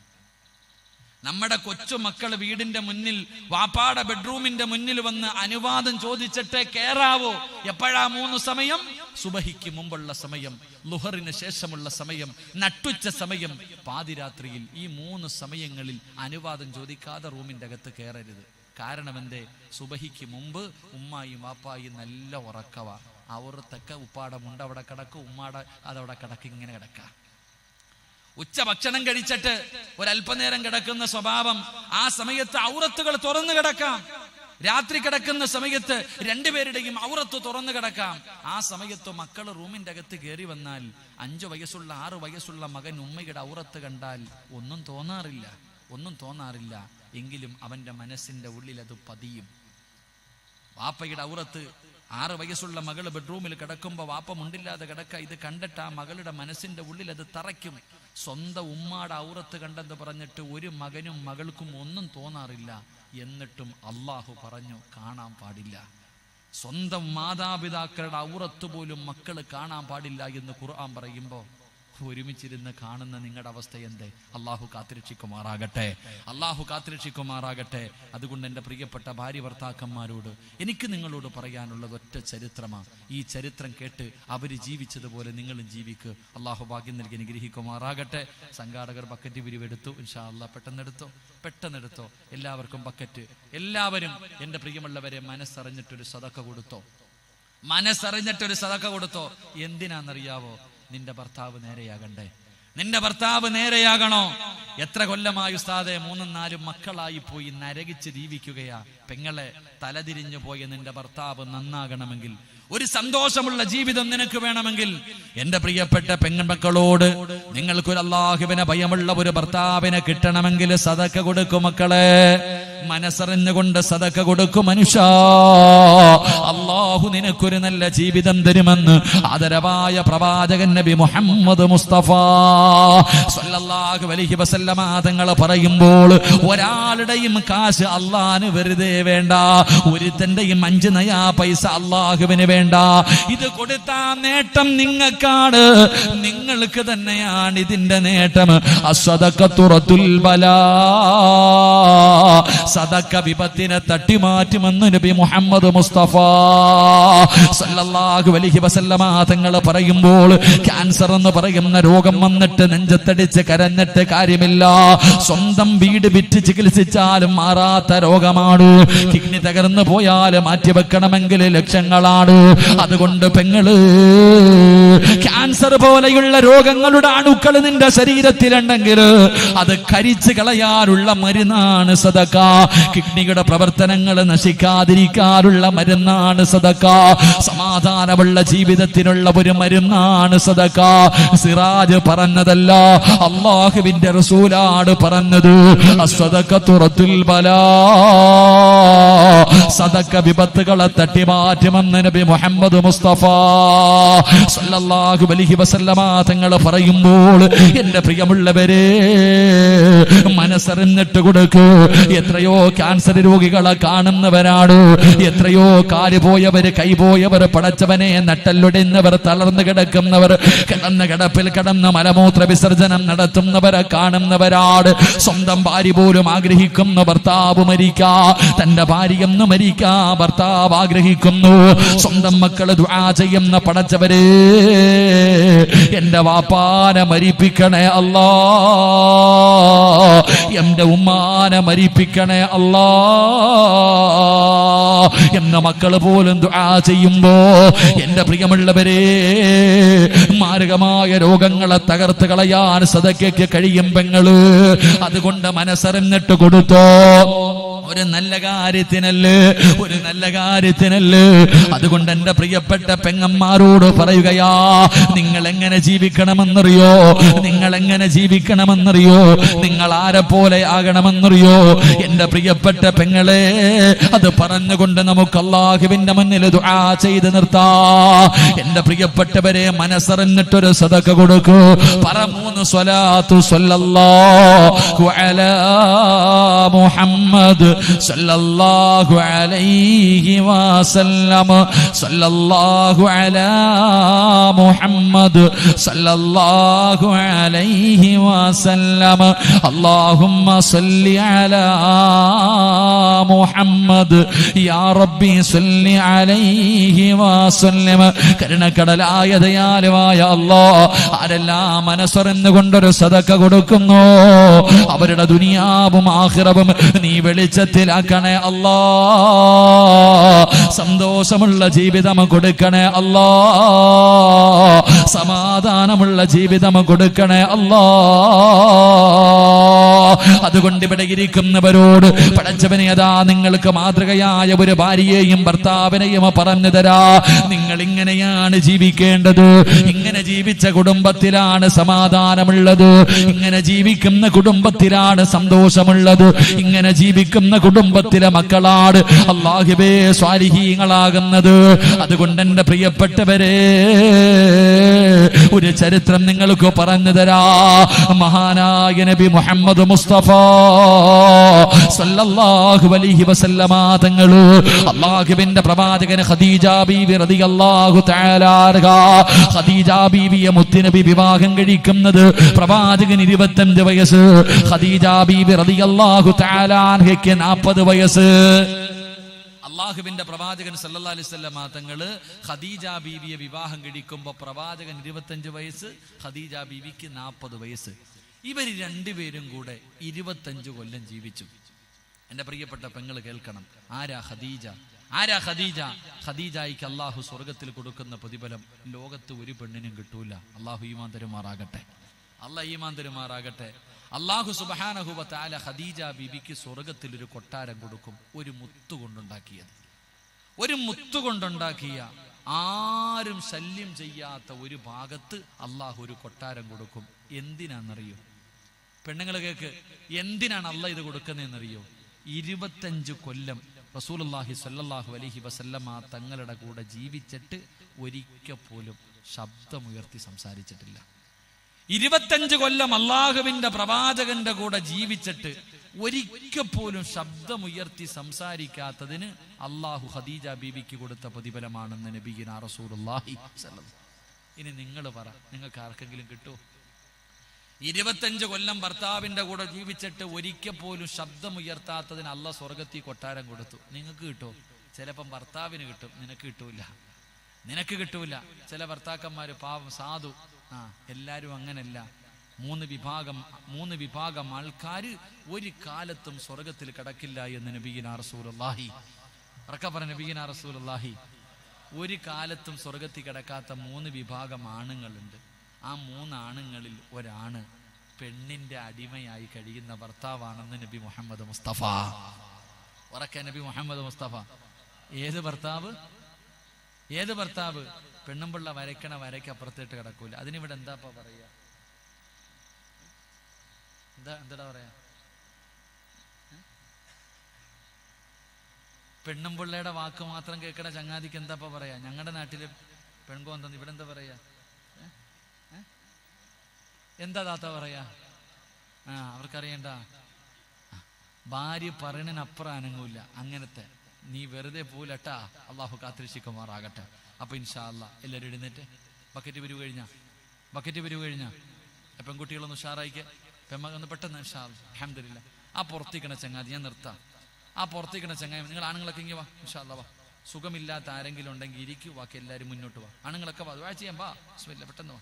നമ്മുടെ കൊച്ചു മക്കൾ വീടിന്റെ മുന്നിൽ, വാപ്പാടെ ബെഡ്റൂമിന്റെ മുന്നിൽ വന്ന് അനുവാദം ചോദിച്ചിട്ടേ കേറാവോ. എപ്പോഴാ 3 സമയം? സുബഹിക്ക് മുമ്പുള്ള സമയം, ളുഹറിന് ശേഷമുള്ള സമയം, നട്ടുച്ച സമയം, പാതിരാത്രിയിൽ. ഈ 3 സമയങ്ങളിൽ അനുവാദം ചോദിക്കാതെ റൂമിന്റെ അകത്ത് കയറരുത്. കാരണം എന്തേ? സുബഹിക്ക് മുമ്പ് ഉമ്മായും വാപ്പായും നല്ല ഉറക്കവാ. അവർക്കൊക്കെ ഉപ്പാടെ മുണ്ട് അവിടെ കിടക്കും, ഉമ്മാടെ അതവിടെ കിടക്കും, ഇങ്ങനെ കിടക്ക. ഉച്ചഭക്ഷണം കഴിച്ചിട്ട് ഒരല്പനേരം കിടക്കുന്ന സ്വഭാവം, ആ സമയത്ത് ഔറത്തുകൾ തുറന്നു കിടക്കാം. രാത്രി കിടക്കുന്ന സമയത്ത് രണ്ടുപേരുടെയും ഔറത്ത് തുറന്നു കിടക്കാം. ആ സമയത്ത് മക്കൾ റൂമിന്റെ അകത്ത് കയറി വന്നാൽ 5 വയസ്സുള്ള 6 വയസ്സുള്ള മകൻ ഉമ്മയുടെ ഔറത്ത് കണ്ടാൽ ഒന്നും തോന്നാറില്ല. എങ്കിലും അവന്റെ മനസ്സിന്റെ ഉള്ളിൽ അത് പതിയും. വാപ്പയുടെ ഔറത്ത് 6 വയസ്സുള്ള മകള് ബെഡ്റൂമിൽ കിടക്കുമ്പോ വാപ്പ മുണ്ടില്ലാതെ കിടക്ക, ഇത് കണ്ടിട്ട് ആ മകളുടെ മനസ്സിന്റെ ഉള്ളിൽ അത് തറയ്ക്കും. സ്വന്തം ഉമ്മാടെ ഔറത്ത് കണ്ടെന്ന് പറഞ്ഞിട്ട് ഒരു മകനും മകൾക്കും ഒന്നും തോന്നാറില്ല. എന്നിട്ടും അള്ളാഹു പറഞ്ഞു കാണാൻ പാടില്ല. സ്വന്തം മാതാപിതാക്കളുടെ ഔറത്ത് പോലും മക്കള് കാണാൻ പാടില്ല എന്ന് ഖുർആൻ പറയുമ്പോ ഒരുമിച്ചിരുന്ന് കാണുന്ന നിങ്ങളുടെ അവസ്ഥ എന്തേ? അള്ളാഹു കാത്തിരക്ഷിക്കുമാറാകട്ടെ. അതുകൊണ്ട് എൻ്റെ പ്രിയപ്പെട്ട ഭാര്യ ഭർത്താക്കന്മാരോട് എനിക്ക് നിങ്ങളോട് പറയാനുള്ളത് ഒറ്റ ചരിത്രമാണ്. ഈ ചരിത്രം കേട്ട് അവർ ജീവിച്ചതുപോലെ നിങ്ങളും ജീവിക്കുക. അള്ളാഹു ഭാഗ്യം നൽകി അനുഗ്രഹിക്കുമാറാകട്ടെ. സംഘാടകർ ബക്കറ്റ് പിരിവെടുത്തു. ഇൻഷാ അള്ളാഹ് പെട്ടെന്നെടുത്തോ. എല്ലാവർക്കും ബക്കറ്റ്. എല്ലാവരും എൻ്റെ പ്രിയമുള്ളവരെ മനസ്സറിഞ്ഞിട്ടൊരു സദഖ കൊടുത്തോ. എന്തിനാണെന്നറിയാവോ? നിന്റെ ഭർത്താവ് നേരെയാകണോ? എത്ര കൊല്ലമായി ഉസ്താദേ? 3-4 മക്കളായി പോയി നരകിച്ച് ജീവിക്കുകയാ. പെങ്ങളെ, തലതിരിഞ്ഞു പോയ നിന്റെ ഭർത്താവ് നന്നാകണമെങ്കിൽ, ഒരു സന്തോഷമുള്ള ജീവിതം നിനക്ക് വേണമെങ്കിൽ, എന്റെ പ്രിയപ്പെട്ട പെൺമക്കളോട്, നിങ്ങൾക്കൊരു അല്ലാഹുവിനെ ഭയമുള്ള ഒരു ഭർത്താവിനെ കിട്ടണമെങ്കിൽ സദഖ കൊടുക്കും മക്കളെ. മനസ്സറിഞ്ഞുകൊണ്ട് സദഖ കൊടുക്കും മനുഷ്യ. അല്ലാഹു നിനക്കൊരു നല്ല ജീവിതം തരുമെന്ന് ആദരവായ പ്രവാചകൻ നബി മുഹമ്മദ് മുസ്തഫ സല്ലല്ലാഹു അലൈഹി വസല്ലമ തങ്ങൾ പറയുമ്പോൾ, ഒരാളുടെയും കാശ് അല്ലാഹുവിന് വെറുതെ വേണ്ട. ഒരുത്തന്റെയും 5 നയാ പൈസ അല്ലാഹുവിന് വേണ്ട. ഇത് കൊടുത്താ നേട്ടം നിങ്ങൾക്കാണ്, നിങ്ങൾക്ക് തന്നെയാണ് ഇതിന്റെ നേട്ടം. അസ്സദഖത്തു റത്തുൽ ബലാ, സദഖ വിപത്തിനെ തട്ടിമാറ്റുമെന്ന് നബി മുഹമ്മദ് മുസ്തഫ സല്ലല്ലാഹു അലൈഹി വസല്ലമ തങ്ങൾ പറയുമ്പോൾ, ക്യാൻസർ എന്ന് പറയുന്ന രോഗം വന്നിട്ട് നെഞ്ചത്തടിച്ച് കരഞ്ഞിട്ട് കാര്യമില്ല. സ്വന്തം വീട് വിറ്റ് ചികിത്സിച്ചാലും മാറാത്ത രോഗമാണ്. കിഡ്നി തകർന്നു പോയാൽ മാറ്റിവെക്കണമെങ്കിൽ ലക്ഷങ്ങളാണ്. അതുകൊണ്ട് പെങ്ങള്, ക്യാൻസർ പോലെയുള്ള രോഗങ്ങളുടെ അണുക്കൾ നിന്റെ ശരീരത്തിലുണ്ടെങ്കിൽ അത് കരിച്ചു കളയാനുള്ള മരുന്നാണ് സദഖ. കിഡ്നിയുടെ പ്രവർത്തനങ്ങൾ നശിക്കാതിരിക്കാനുള്ള മരുന്നാണ് സദഖ. സമാധാനമുള്ള ജീവിതത്തിനുള്ള ഒരു മരുന്നാണ് സദഖ. സിറാജ് പറഞ്ഞതല്ല, അല്ലാഹുവിന്റെ റസൂലാണ് പറഞ്ഞത്. അസ്സദഖത്തു റത്തുൽ ബലാ, സദഖ വിപത്തുകളെ തട്ടിമാറ്റുമെന്ന് നബി മുഹമ്മദ് മുസ്തഫ സല്ലല്ലാഹു അലൈഹി വസല്ലമ തങ്ങൾ പറയുമ്പോൾ, എന്റെ പ്രിയമുള്ളവരെ, മനസ്സറിഞ്ഞിട്ട് കൊടുക്കൂ. എത്രയോ ക്യാൻസർ രോഗികളെ കാണുന്നവരാണ്. എത്രയോ കാല് പോയവർ, കൈ പോയവർ, പടച്ചവനെ നട്ടല്ലൊടിന്നവർ, തളർന്നു കിടക്കുന്നവർ, കിടന്ന കിടപ്പിൽ കിടന്ന് മലമൂത്ര വിസർജനം നടത്തുന്നവരെ കാണുന്നവരാണ്. സ്വന്തം ഭാര്യ പോലും ആഗ്രഹിക്കുന്ന ഭർത്താവ് മരിക്കാ, തന്റെ ഭാര്യയൊന്ന് മരിക്കാ ഭർത്താവ് ആഗ്രഹിക്കുന്നു. സ്വന്തം മക്കള് ദുആ ചെയ്യുന്ന പടച്ചവരെ, എന്റെ വാപ്പാനെ മരിപ്പിക്കണേ അല്ലാ, എന്റെ ഉമ്മാനെ മരിപ്പിക്കണേ അല്ലാ എന്ന മക്കള് പോലും ദുആ ചെയ്യുമ്പോ, എന്റെ പ്രിയമുള്ളവരെ, മാരകമായ രോഗങ്ങളെ തകർത്ത് കളയാൻ സദഖയ്ക്ക് കഴിയും പെങ്ങള്. അതുകൊണ്ട് മനസ്സറിഞ്ഞിട്ട് കൊടുത്തോ. ഒരു നല്ല കാര്യത്തിനല്ലേ. അതുകൊണ്ട് എന്റെ പ്രിയപ്പെട്ട പെങ്ങന്മാരോട് പറയുകയാ, നിങ്ങൾ എങ്ങനെ ജീവിക്കണമെന്നറിയോ? നിങ്ങൾ ആരെ പോലെ ആകണമെന്നറിയോ? എന്റെ പ്രിയപ്പെട്ട പെങ്ങളെ, അത് പറഞ്ഞുകൊണ്ട് നമുക്ക് അല്ലാഹുവിന്റെ മുന്നിൽ ദുആ ചെയ്ത് നിർത്താ. എന്റെ പ്രിയപ്പെട്ടവരെ, മനസ്സറിഞ്ഞിട്ടൊരു സദഖ കൊടുക്കൂ. പറ 3 സ്വലാത്തു സല്ലല്ലാഹു അലാ മുഹമ്മദ് സല്ലല്ലാഹു അലൈഹി വസല്ലം, സല്ലല്ലാഹു അലാ മുഹമ്മദ് സല്ലല്ലാഹു അലൈഹി വസല്ലം, അല്ലാഹുമ്മ സല്ലി അലാ മുഹമ്മദ് യാ റബ്ബി സല്ലി അലൈഹി വസല്ലം. കരുണക്കടലായ ദയാലുവായ അല്ലാഹ്, ആരെല്ലാം മനസ്സറിഞ്ഞുകൊണ്ടൊരു സദഖ കൊടുക്കുന്നു അവരുടെ ദുനിയാവും ആഖിറവും നീ വെളിച്ചത്തിലാക്കണേ അല്ലാഹ്. സന്തോഷമുള്ള ജീവിതം കൊടുക്കണേ അല്ലാഹ്. സമാധാനമുള്ള ജീവിതം കൊടുക്കണേ അല്ലാഹ്. അതുകൊണ്ട് ഇവിടെ ഇരിക്കുന്നവരോട് പടച്ചവനെ അതാ നിങ്ങൾക്ക് മാതൃകയായ ഒരു ഭാര്യയെയും ഭർത്താവിനെയും പറഞ്ഞു തരാ. നിങ്ങൾ ഇങ്ങനെയാണ് ജീവിക്കേണ്ടത്. ഇങ്ങനെ ജീവിച്ച കുടുംബത്തിലാണ് സമാധാനമുള്ളത്. ഇങ്ങനെ ജീവിക്കുന്ന കുടുംബത്തിലാണ് സന്തോഷമുള്ളത്. ഇങ്ങനെ ജീവിക്കുന്ന കുടുംബത്തിലെ മക്കളാണ് അല്ലാഹുവേ സ്വാലിഹീങ്ങളാകുന്നത്. അതുകൊണ്ട് എന്റെ പ്രിയപ്പെട്ടവരെ, ഒരു ചരിത്രം നിങ്ങൾക്ക് പറഞ്ഞു തരാ. മഹാനായ നബി മുഹമ്മദ് മുസ്തഫ സല്ലല്ലാഹു അലൈഹി വസല്ലമ തങ്ങള് അല്ലാഹുവിന്റെ പ്രവാചകൻ ഖദീജ ബീവി റളിയല്ലാഹു തആല അൻഹ, ഖദീജ ബീവിയെ മുത്തുനബി വിവാഹം കഴിക്കുന്നത് പ്രവാചകൻ 25 വയസ്സ്, ഖദീജ ബീവി റളിയല്ലാഹു തആല അൻഹയ്ക്ക് 40 വയസ്സ്. അള്ളാഹുവിന്റെ പ്രവാചകൻ സല്ലല്ലാഹു അലൈഹി വസല്ലം തങ്ങള് ഖദീജ ബീവിയെ വിവാഹം കഴിക്കുമ്പോൾ പ്രവാചകൻ 25 വയസ്സ്, ഖദീജ ബീവിക്ക് 40 വയസ്സ്. ഇവർ രണ്ടുപേരും കൂടെ 25 കൊല്ലം ജീവിച്ചു. എന്റെ പ്രിയപ്പെട്ട പെങ്ങൾ കേൾക്കണം, ആരാ ഖദീജ? ആരാ ഖദീജ? ഖദീജയ്ക്ക് അള്ളാഹു സ്വർഗത്തിൽ കൊടുക്കുന്ന പ്രതിഫലം ലോകത്ത് ഒരു പെണ്ണിനും കിട്ടൂല. അള്ളാഹു ഈമാൻ തരുമാറാകട്ടെ. അള്ളാഹ് ഈമാൻ തരുമാറാകട്ടെ. അള്ളാഹു സുബ്ഹാനഹു വ തആല ഖദീജ ബീബിക്ക് സ്വർഗത്തിൽ ഒരു കൊട്ടാരം കൊടുക്കും. ഒരു മുത്തുകൊണ്ടുണ്ടാക്കിയത്, ഒരു മുത്തുകൊണ്ടുണ്ടാക്കിയ ആരും ശല്യം ചെയ്യാത്ത ഒരു ഭാഗത്ത് അള്ളാഹു ഒരു കൊട്ടാരം കൊടുക്കും. എന്തിനാണെന്നറിയോ? പെണ്ണുങ്ങൾ കേക്ക്, എന്തിനാണ് അള്ളാഹ് ഇത് കൊടുക്കുന്നതെന്നറിയോ? 25 കൊല്ലം റസൂലുള്ളാഹി സ്വല്ലല്ലാഹു അലൈഹി വസല്ലമ തങ്ങളുടെ കൂടെ ജീവിച്ചിട്ട് ഒരിക്കൽ പോലും ശബ്ദമുയർത്തി സംസാരിച്ചിട്ടില്ല. 25 കൊല്ലം അള്ളാഹുവിന്റെ പ്രവാചകന്റെ കൂടെ ജീവിച്ചിട്ട് ഒരിക്കൽ പോലും ശബ്ദമുയർത്തി സംസാരിക്കാത്തതിന് അള്ളാഹു ഖദീജ ബീവിക്ക് കൊടുത്ത പ്രതിഫലമാണെന്ന് നബിയുനാ റസൂലുള്ളാഹി സ്വല്ലല്ലാഹു. ഇനി നിങ്ങൾ പറ, നിങ്ങൾക്ക് ആർക്കെങ്കിലും കിട്ടുമോ? 25 കൊല്ലം ഭർത്താവിന്റെ കൂടെ ജീവിച്ചിട്ട് ഒരിക്കൽ പോലും ശബ്ദമുയർത്താത്തതിന് അള്ളാഹ് സ്വർഗത്തിൽ കൊട്ടാരം കൊടുത്തു. നിങ്ങൾക്ക് കിട്ടുമോ? ചിലപ്പം ഭർത്താവിന് കിട്ടും, നിനക്ക് കിട്ടൂല. നിനക്ക് കിട്ടൂല. ചില ഭർത്താക്കന്മാര് പാവം സാധു. എല്ലാരും അങ്ങനല്ല. മൂന്ന് വിഭാഗം ആൾക്കാർ ഒരു കാലത്തും സ്വർഗത്തിൽ കടക്കില്ല എന്ന് നബിയുനാ റസൂലുള്ളാഹി. നബിയുനാ റസൂലുള്ളാഹി ഒരു കാലത്തും സ്വർഗത്തിൽ കിടക്കാത്ത 3 വിഭാഗം ആണുങ്ങളുണ്ട്. ആ 3 ആണുങ്ങളിൽ ഒരാണ് പെണ്ണിന്റെ അടിമയായി കഴിയുന്ന ഭർത്താവാണെന്ന് നബി മുഹമ്മദ് മുസ്തഫ. നബി മുഹമ്മദ് മുസ്തഫ. ഏത് ഭർത്താവ്? ഏത് ഭർത്താവ്? പെണ്ണുമ്പിള്ള വരയ്ക്കണ വരയ്ക്ക് അപ്പുറത്തേട്ട് കിടക്കൂല. അതിനിവിടെ എന്താപ്പാ പറയാ? എന്താ പറയാ? പെണ്ണുമ്പിള്ളയുടെ വാക്ക് മാത്രം കേൾക്കണ ചങ്ങാതിക്ക് എന്താപ്പാ പറയാ? ഞങ്ങളുടെ നാട്ടില് പെൺകോന്തെന്ന്, ഇവിടെ എന്താ പറയാ? എന്താ താത്ത പറയാ? അവർക്കറിയണ്ട. ഭാര്യ പറയണതിനപ്പുറം അനങ്ങൂല. അങ്ങനത്തെ നീ വെറുതെ പോലട്ടാ. അള്ളാഹു കാത്തിരക്ഷിക്കുമാറാകട്ടെ. അപ്പൊ ഇൻഷാ അല്ലാ എല്ലാവരും എഴുന്നേറ്റ്. ബക്കറ്റ് പിരിവ് കഴിഞ്ഞാ പെൺകുട്ടികളൊന്ന് ഉഷാറായിക്ക്. ഒന്ന് പെട്ടെന്ന് ഇൻഷാ അല്ലാ. അൽഹംദുലില്ലാ. ആ പുറത്തേക്കണ ചങ്ങാതി ഞാൻ നിർത്താം. ആ പുറത്തേക്കണ ചങ്ങാതി നിങ്ങൾ ആണുങ്ങളൊക്കെ ഇങ്ങ് വാ. ഇൻഷാ അല്ലാ വാ. സുഖമില്ലാത്ത ആരെങ്കിലും ഉണ്ടെങ്കിൽ ഇരിക്കൂ. ബാക്കി എല്ലാവരും മുന്നോട്ട് വാ. ആണുങ്ങളൊക്കെ വാ, ദുആ ചെയ്യാൻ വാ. ബിസ്മില്ലാ, പെട്ടെന്ന് വാ.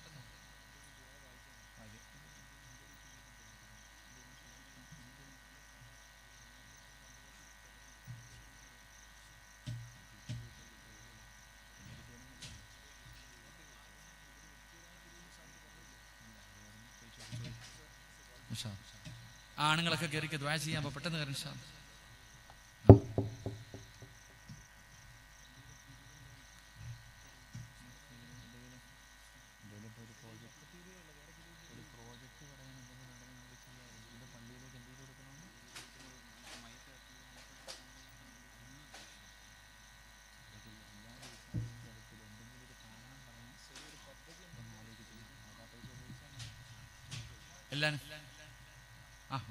ആണുങ്ങളൊക്കെ കയറിക്ക് ദുആ ചെയ്യാൻ പെട്ടെന്ന് കയറി. ഇൻഷാ അല്ലാ. എല്ലാരും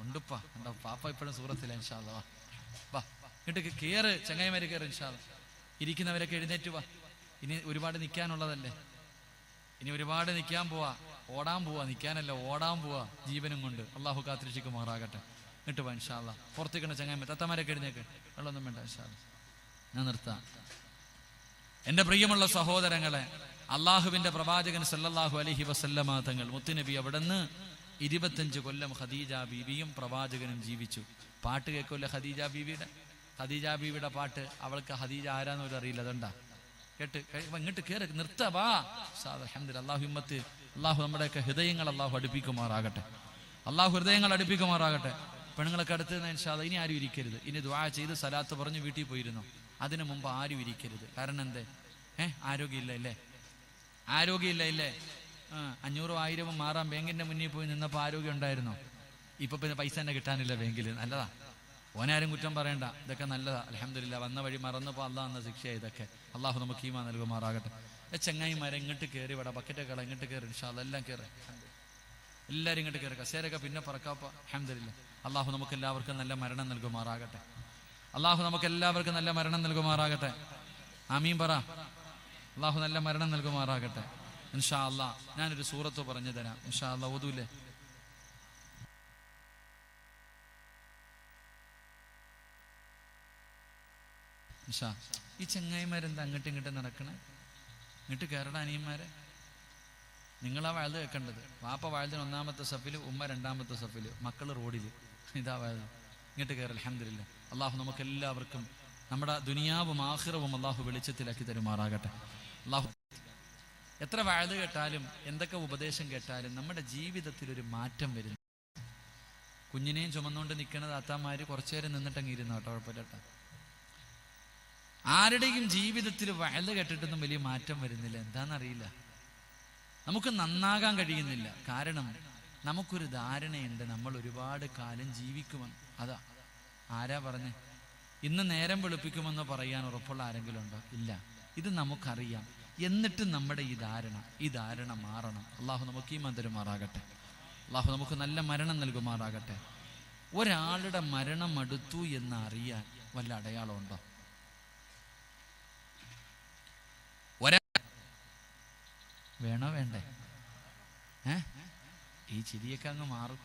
ഉണ്ടുപ്പാ. എന്താ പാപ്പ ഇപ്പോഴും സൂറത്തില്ല. ഇൻഷാ അല്ലാ വാ. ഇങ്ങോട്ട് കേറ് ചങ്ങായിമാര്, കയറി. ഇൻഷാ അല്ലാ. ഇരിക്കുന്നവരൊക്കെ എഴുന്നേറ്റ് വാ. ഇനി ഒരുപാട് നിൽക്കാനുള്ളതല്ലേ. ഇനി ഒരുപാട് നിൽക്കാൻ പോവാ. ഓടാൻ പോവാ. നിൽക്കാനല്ല, ഓടാൻ പോവാ ജീവനും കൊണ്ട്. അള്ളാഹു കാത്തിരക്ഷിക്കുമാറാകട്ടെ. ഇങ്ങോട്ട് വാ ഇൻഷാ അല്ലാഹ്. പുറത്തേക്കണ ചങ്ങായി തത്തമാരൊക്കെ എഴുന്നേക്ക്, വെള്ളമൊന്നും വേണ്ട ഇൻഷാ അല്ലാഹ്. ഞാൻ നിർത്താം. എൻ്റെ പ്രിയമുള്ള സഹോദരങ്ങളെ, അള്ളാഹുവിൻ്റെ പ്രവാചകൻ സല്ലല്ലാഹു അലൈഹി വസല്ലമ തങ്ങൾ മുത്തുനബി അവിടുന്ന് 25 കൊല്ലം ഖദീജ ബീവിയും പ്രവാചകനും ജീവിച്ചു. പാട്ട് കേൾക്കുമല്ലോ ഖദീജ ബീവിയുടെ പാട്ട്. അവൾക്ക് ഖദീജ ആരാന്ന് പോലും അറിയില്ല. അതുകൊണ്ടാ കേട്ട് ഇങ്ങോട്ട് കയറി നിർത്താ വാ. അൽഹംദുലില്ലാഹ്. അള്ളാഹു ഹിമ്മത്ത്, അള്ളാഹു നമ്മുടെയൊക്കെ ഹൃദയങ്ങൾ അള്ളാഹു അടുപ്പിക്കുമാറാകട്ടെ. അള്ളാഹു ഹൃദയങ്ങൾ അടുപ്പിക്കുമാറാകട്ടെ. പെണ്ണുങ്ങളൊക്കെ അടുത്ത് ഇൻഷാ അല്ലാഹ് ഇനി ആരും ഇരിക്കരുത്. ഇനി ദുആ ചെയ്ത് സലാത്ത് പറഞ്ഞ് വീട്ടിൽ പോയിരുന്നു. അതിനു മുമ്പ് ആരും ഇരിക്കരുത്. കാരണം എന്തേ? ആരോഗ്യമില്ല ഇല്ലേ? ആരോഗ്യമില്ല ഇല്ലേ? 500 1000 മാറാൻ ബാങ്കിന്റെ മുന്നിൽ പോയി നിന്നപ്പോൾ ആരോഗ്യം ഉണ്ടായിരുന്നോ? ഇപ്പൊ പിന്നെ പൈസ തന്നെ കിട്ടാനില്ല ബാങ്കിൽ. നല്ലതാ, ഓനാരും കുറ്റം പറയണ്ട. ഇതൊക്കെ നല്ലതാ. അൽഹംദുലില്ലാഹ്. വന്ന വഴി മറന്നപ്പോൾ അള്ളാഹ് എന്ന ശിക്ഷ ഇതൊക്കെ. അള്ളാഹു നമുക്ക് ഈമാൻ നൽകുമാറാകട്ടെ. ചങ്ങായിമാരെ ഇങ്ങോട്ട് കയറി വിടാം. ബക്കറ്റൊക്കെ ഇങ്ങോട്ട് കയറി ഇൻഷാ അല്ലാഹ്. എല്ലാം കയറി, എല്ലാവരും ഇങ്ങോട്ട് കയറി. കസേരൊക്കെ പിന്നെ പറക്കാപ്പ. അൽഹംദുലില്ലാഹ്. അള്ളാഹു നമുക്ക് എല്ലാവർക്കും നല്ല മരണം നൽകുമാറാകട്ടെ. അള്ളാഹു നമുക്ക് എല്ലാവർക്കും നല്ല മരണം നൽകുമാറാകട്ടെ. ആമീൻ പറ. അള്ളാഹു നല്ല മരണം നൽകുമാറാകട്ടെ ഇൻഷാ അല്ലാഹ്. ഞാനൊരു സൂറത്ത് പറഞ്ഞു തരാം ഇൻഷാ അല്ലാഹ്. ഓതൂലേ? ഈ ചങ്ങായിമാരെന്താ അങ്ങോട്ടും ഇങ്ങോട്ടും നടക്കണേ? ഇങ്ങോട്ട് കയറട അനിയന്മാരെ. നിങ്ങളാ വഴുത് കേൾക്കേണ്ടത്. വാപ്പ വഴുതിന് 1ാമത്തെ സഫില്, ഉമ്മ 2ാമത്തെ സഫില്, മക്കള് റോഡില്. ഇതാ വഴുത്. ഇങ്ങോട്ട് കയറി. അൽഹംദുലില്ലാഹ്. അള്ളാഹു നമുക്ക് എല്ലാവർക്കും നമ്മുടെ ദുനിയാവും ആഖിറവും അള്ളാഹു വെളിച്ചത്തിലാക്കി തരുമാറാകട്ടെ. അള്ളാഹു എത്ര വഴുത് കേട്ടാലും എന്തൊക്കെ ഉപദേശം കേട്ടാലും നമ്മുടെ ജീവിതത്തിൽ ഒരു മാറ്റം വരുന്നു. കുഞ്ഞിനെയും ചുമന്നുകൊണ്ട് നിൽക്കുന്ന താത്താമാര് കുറച്ചു നേരം നിന്നിട്ടങ്ങ് ഇരുന്നു കേട്ടോ, കുഴപ്പമില്ല. ആരുടെയും ജീവിതത്തിൽ വഴുത് കേട്ടിട്ടൊന്നും വലിയ മാറ്റം വരുന്നില്ല. എന്താണെന്നറിയില്ല. നമുക്ക് നന്നാകാൻ കഴിയുന്നില്ല. കാരണം നമുക്കൊരു ധാരണയുണ്ട് നമ്മൾ ഒരുപാട് കാലം ജീവിക്കുമെന്ന്. അതാ. ആരാ പറഞ്ഞേ? ഇന്ന് നേരം വെളുപ്പിക്കുമെന്ന് പറയാൻ ഉറപ്പുള്ള ആരെങ്കിലും ഉണ്ടോ? ഇല്ല. ഇത് നമുക്കറിയാം. എന്നിട്ടും നമ്മുടെ ഈ ധാരണ മാറണം. അള്ളാഹു നമുക്ക് ഈമാൻ തരുമാറാകട്ടെ. അള്ളാഹു നമുക്ക് നല്ല മരണം നൽകുമാറാകട്ടെ. ഒരാളുടെ മരണം അടുത്തു എന്ന് അറിയാൻ വല്ല അടയാളമുണ്ടോ? വേണോ വേണ്ടേ? ഈ ചിരിയൊക്കെ അങ്ങ് മാറും.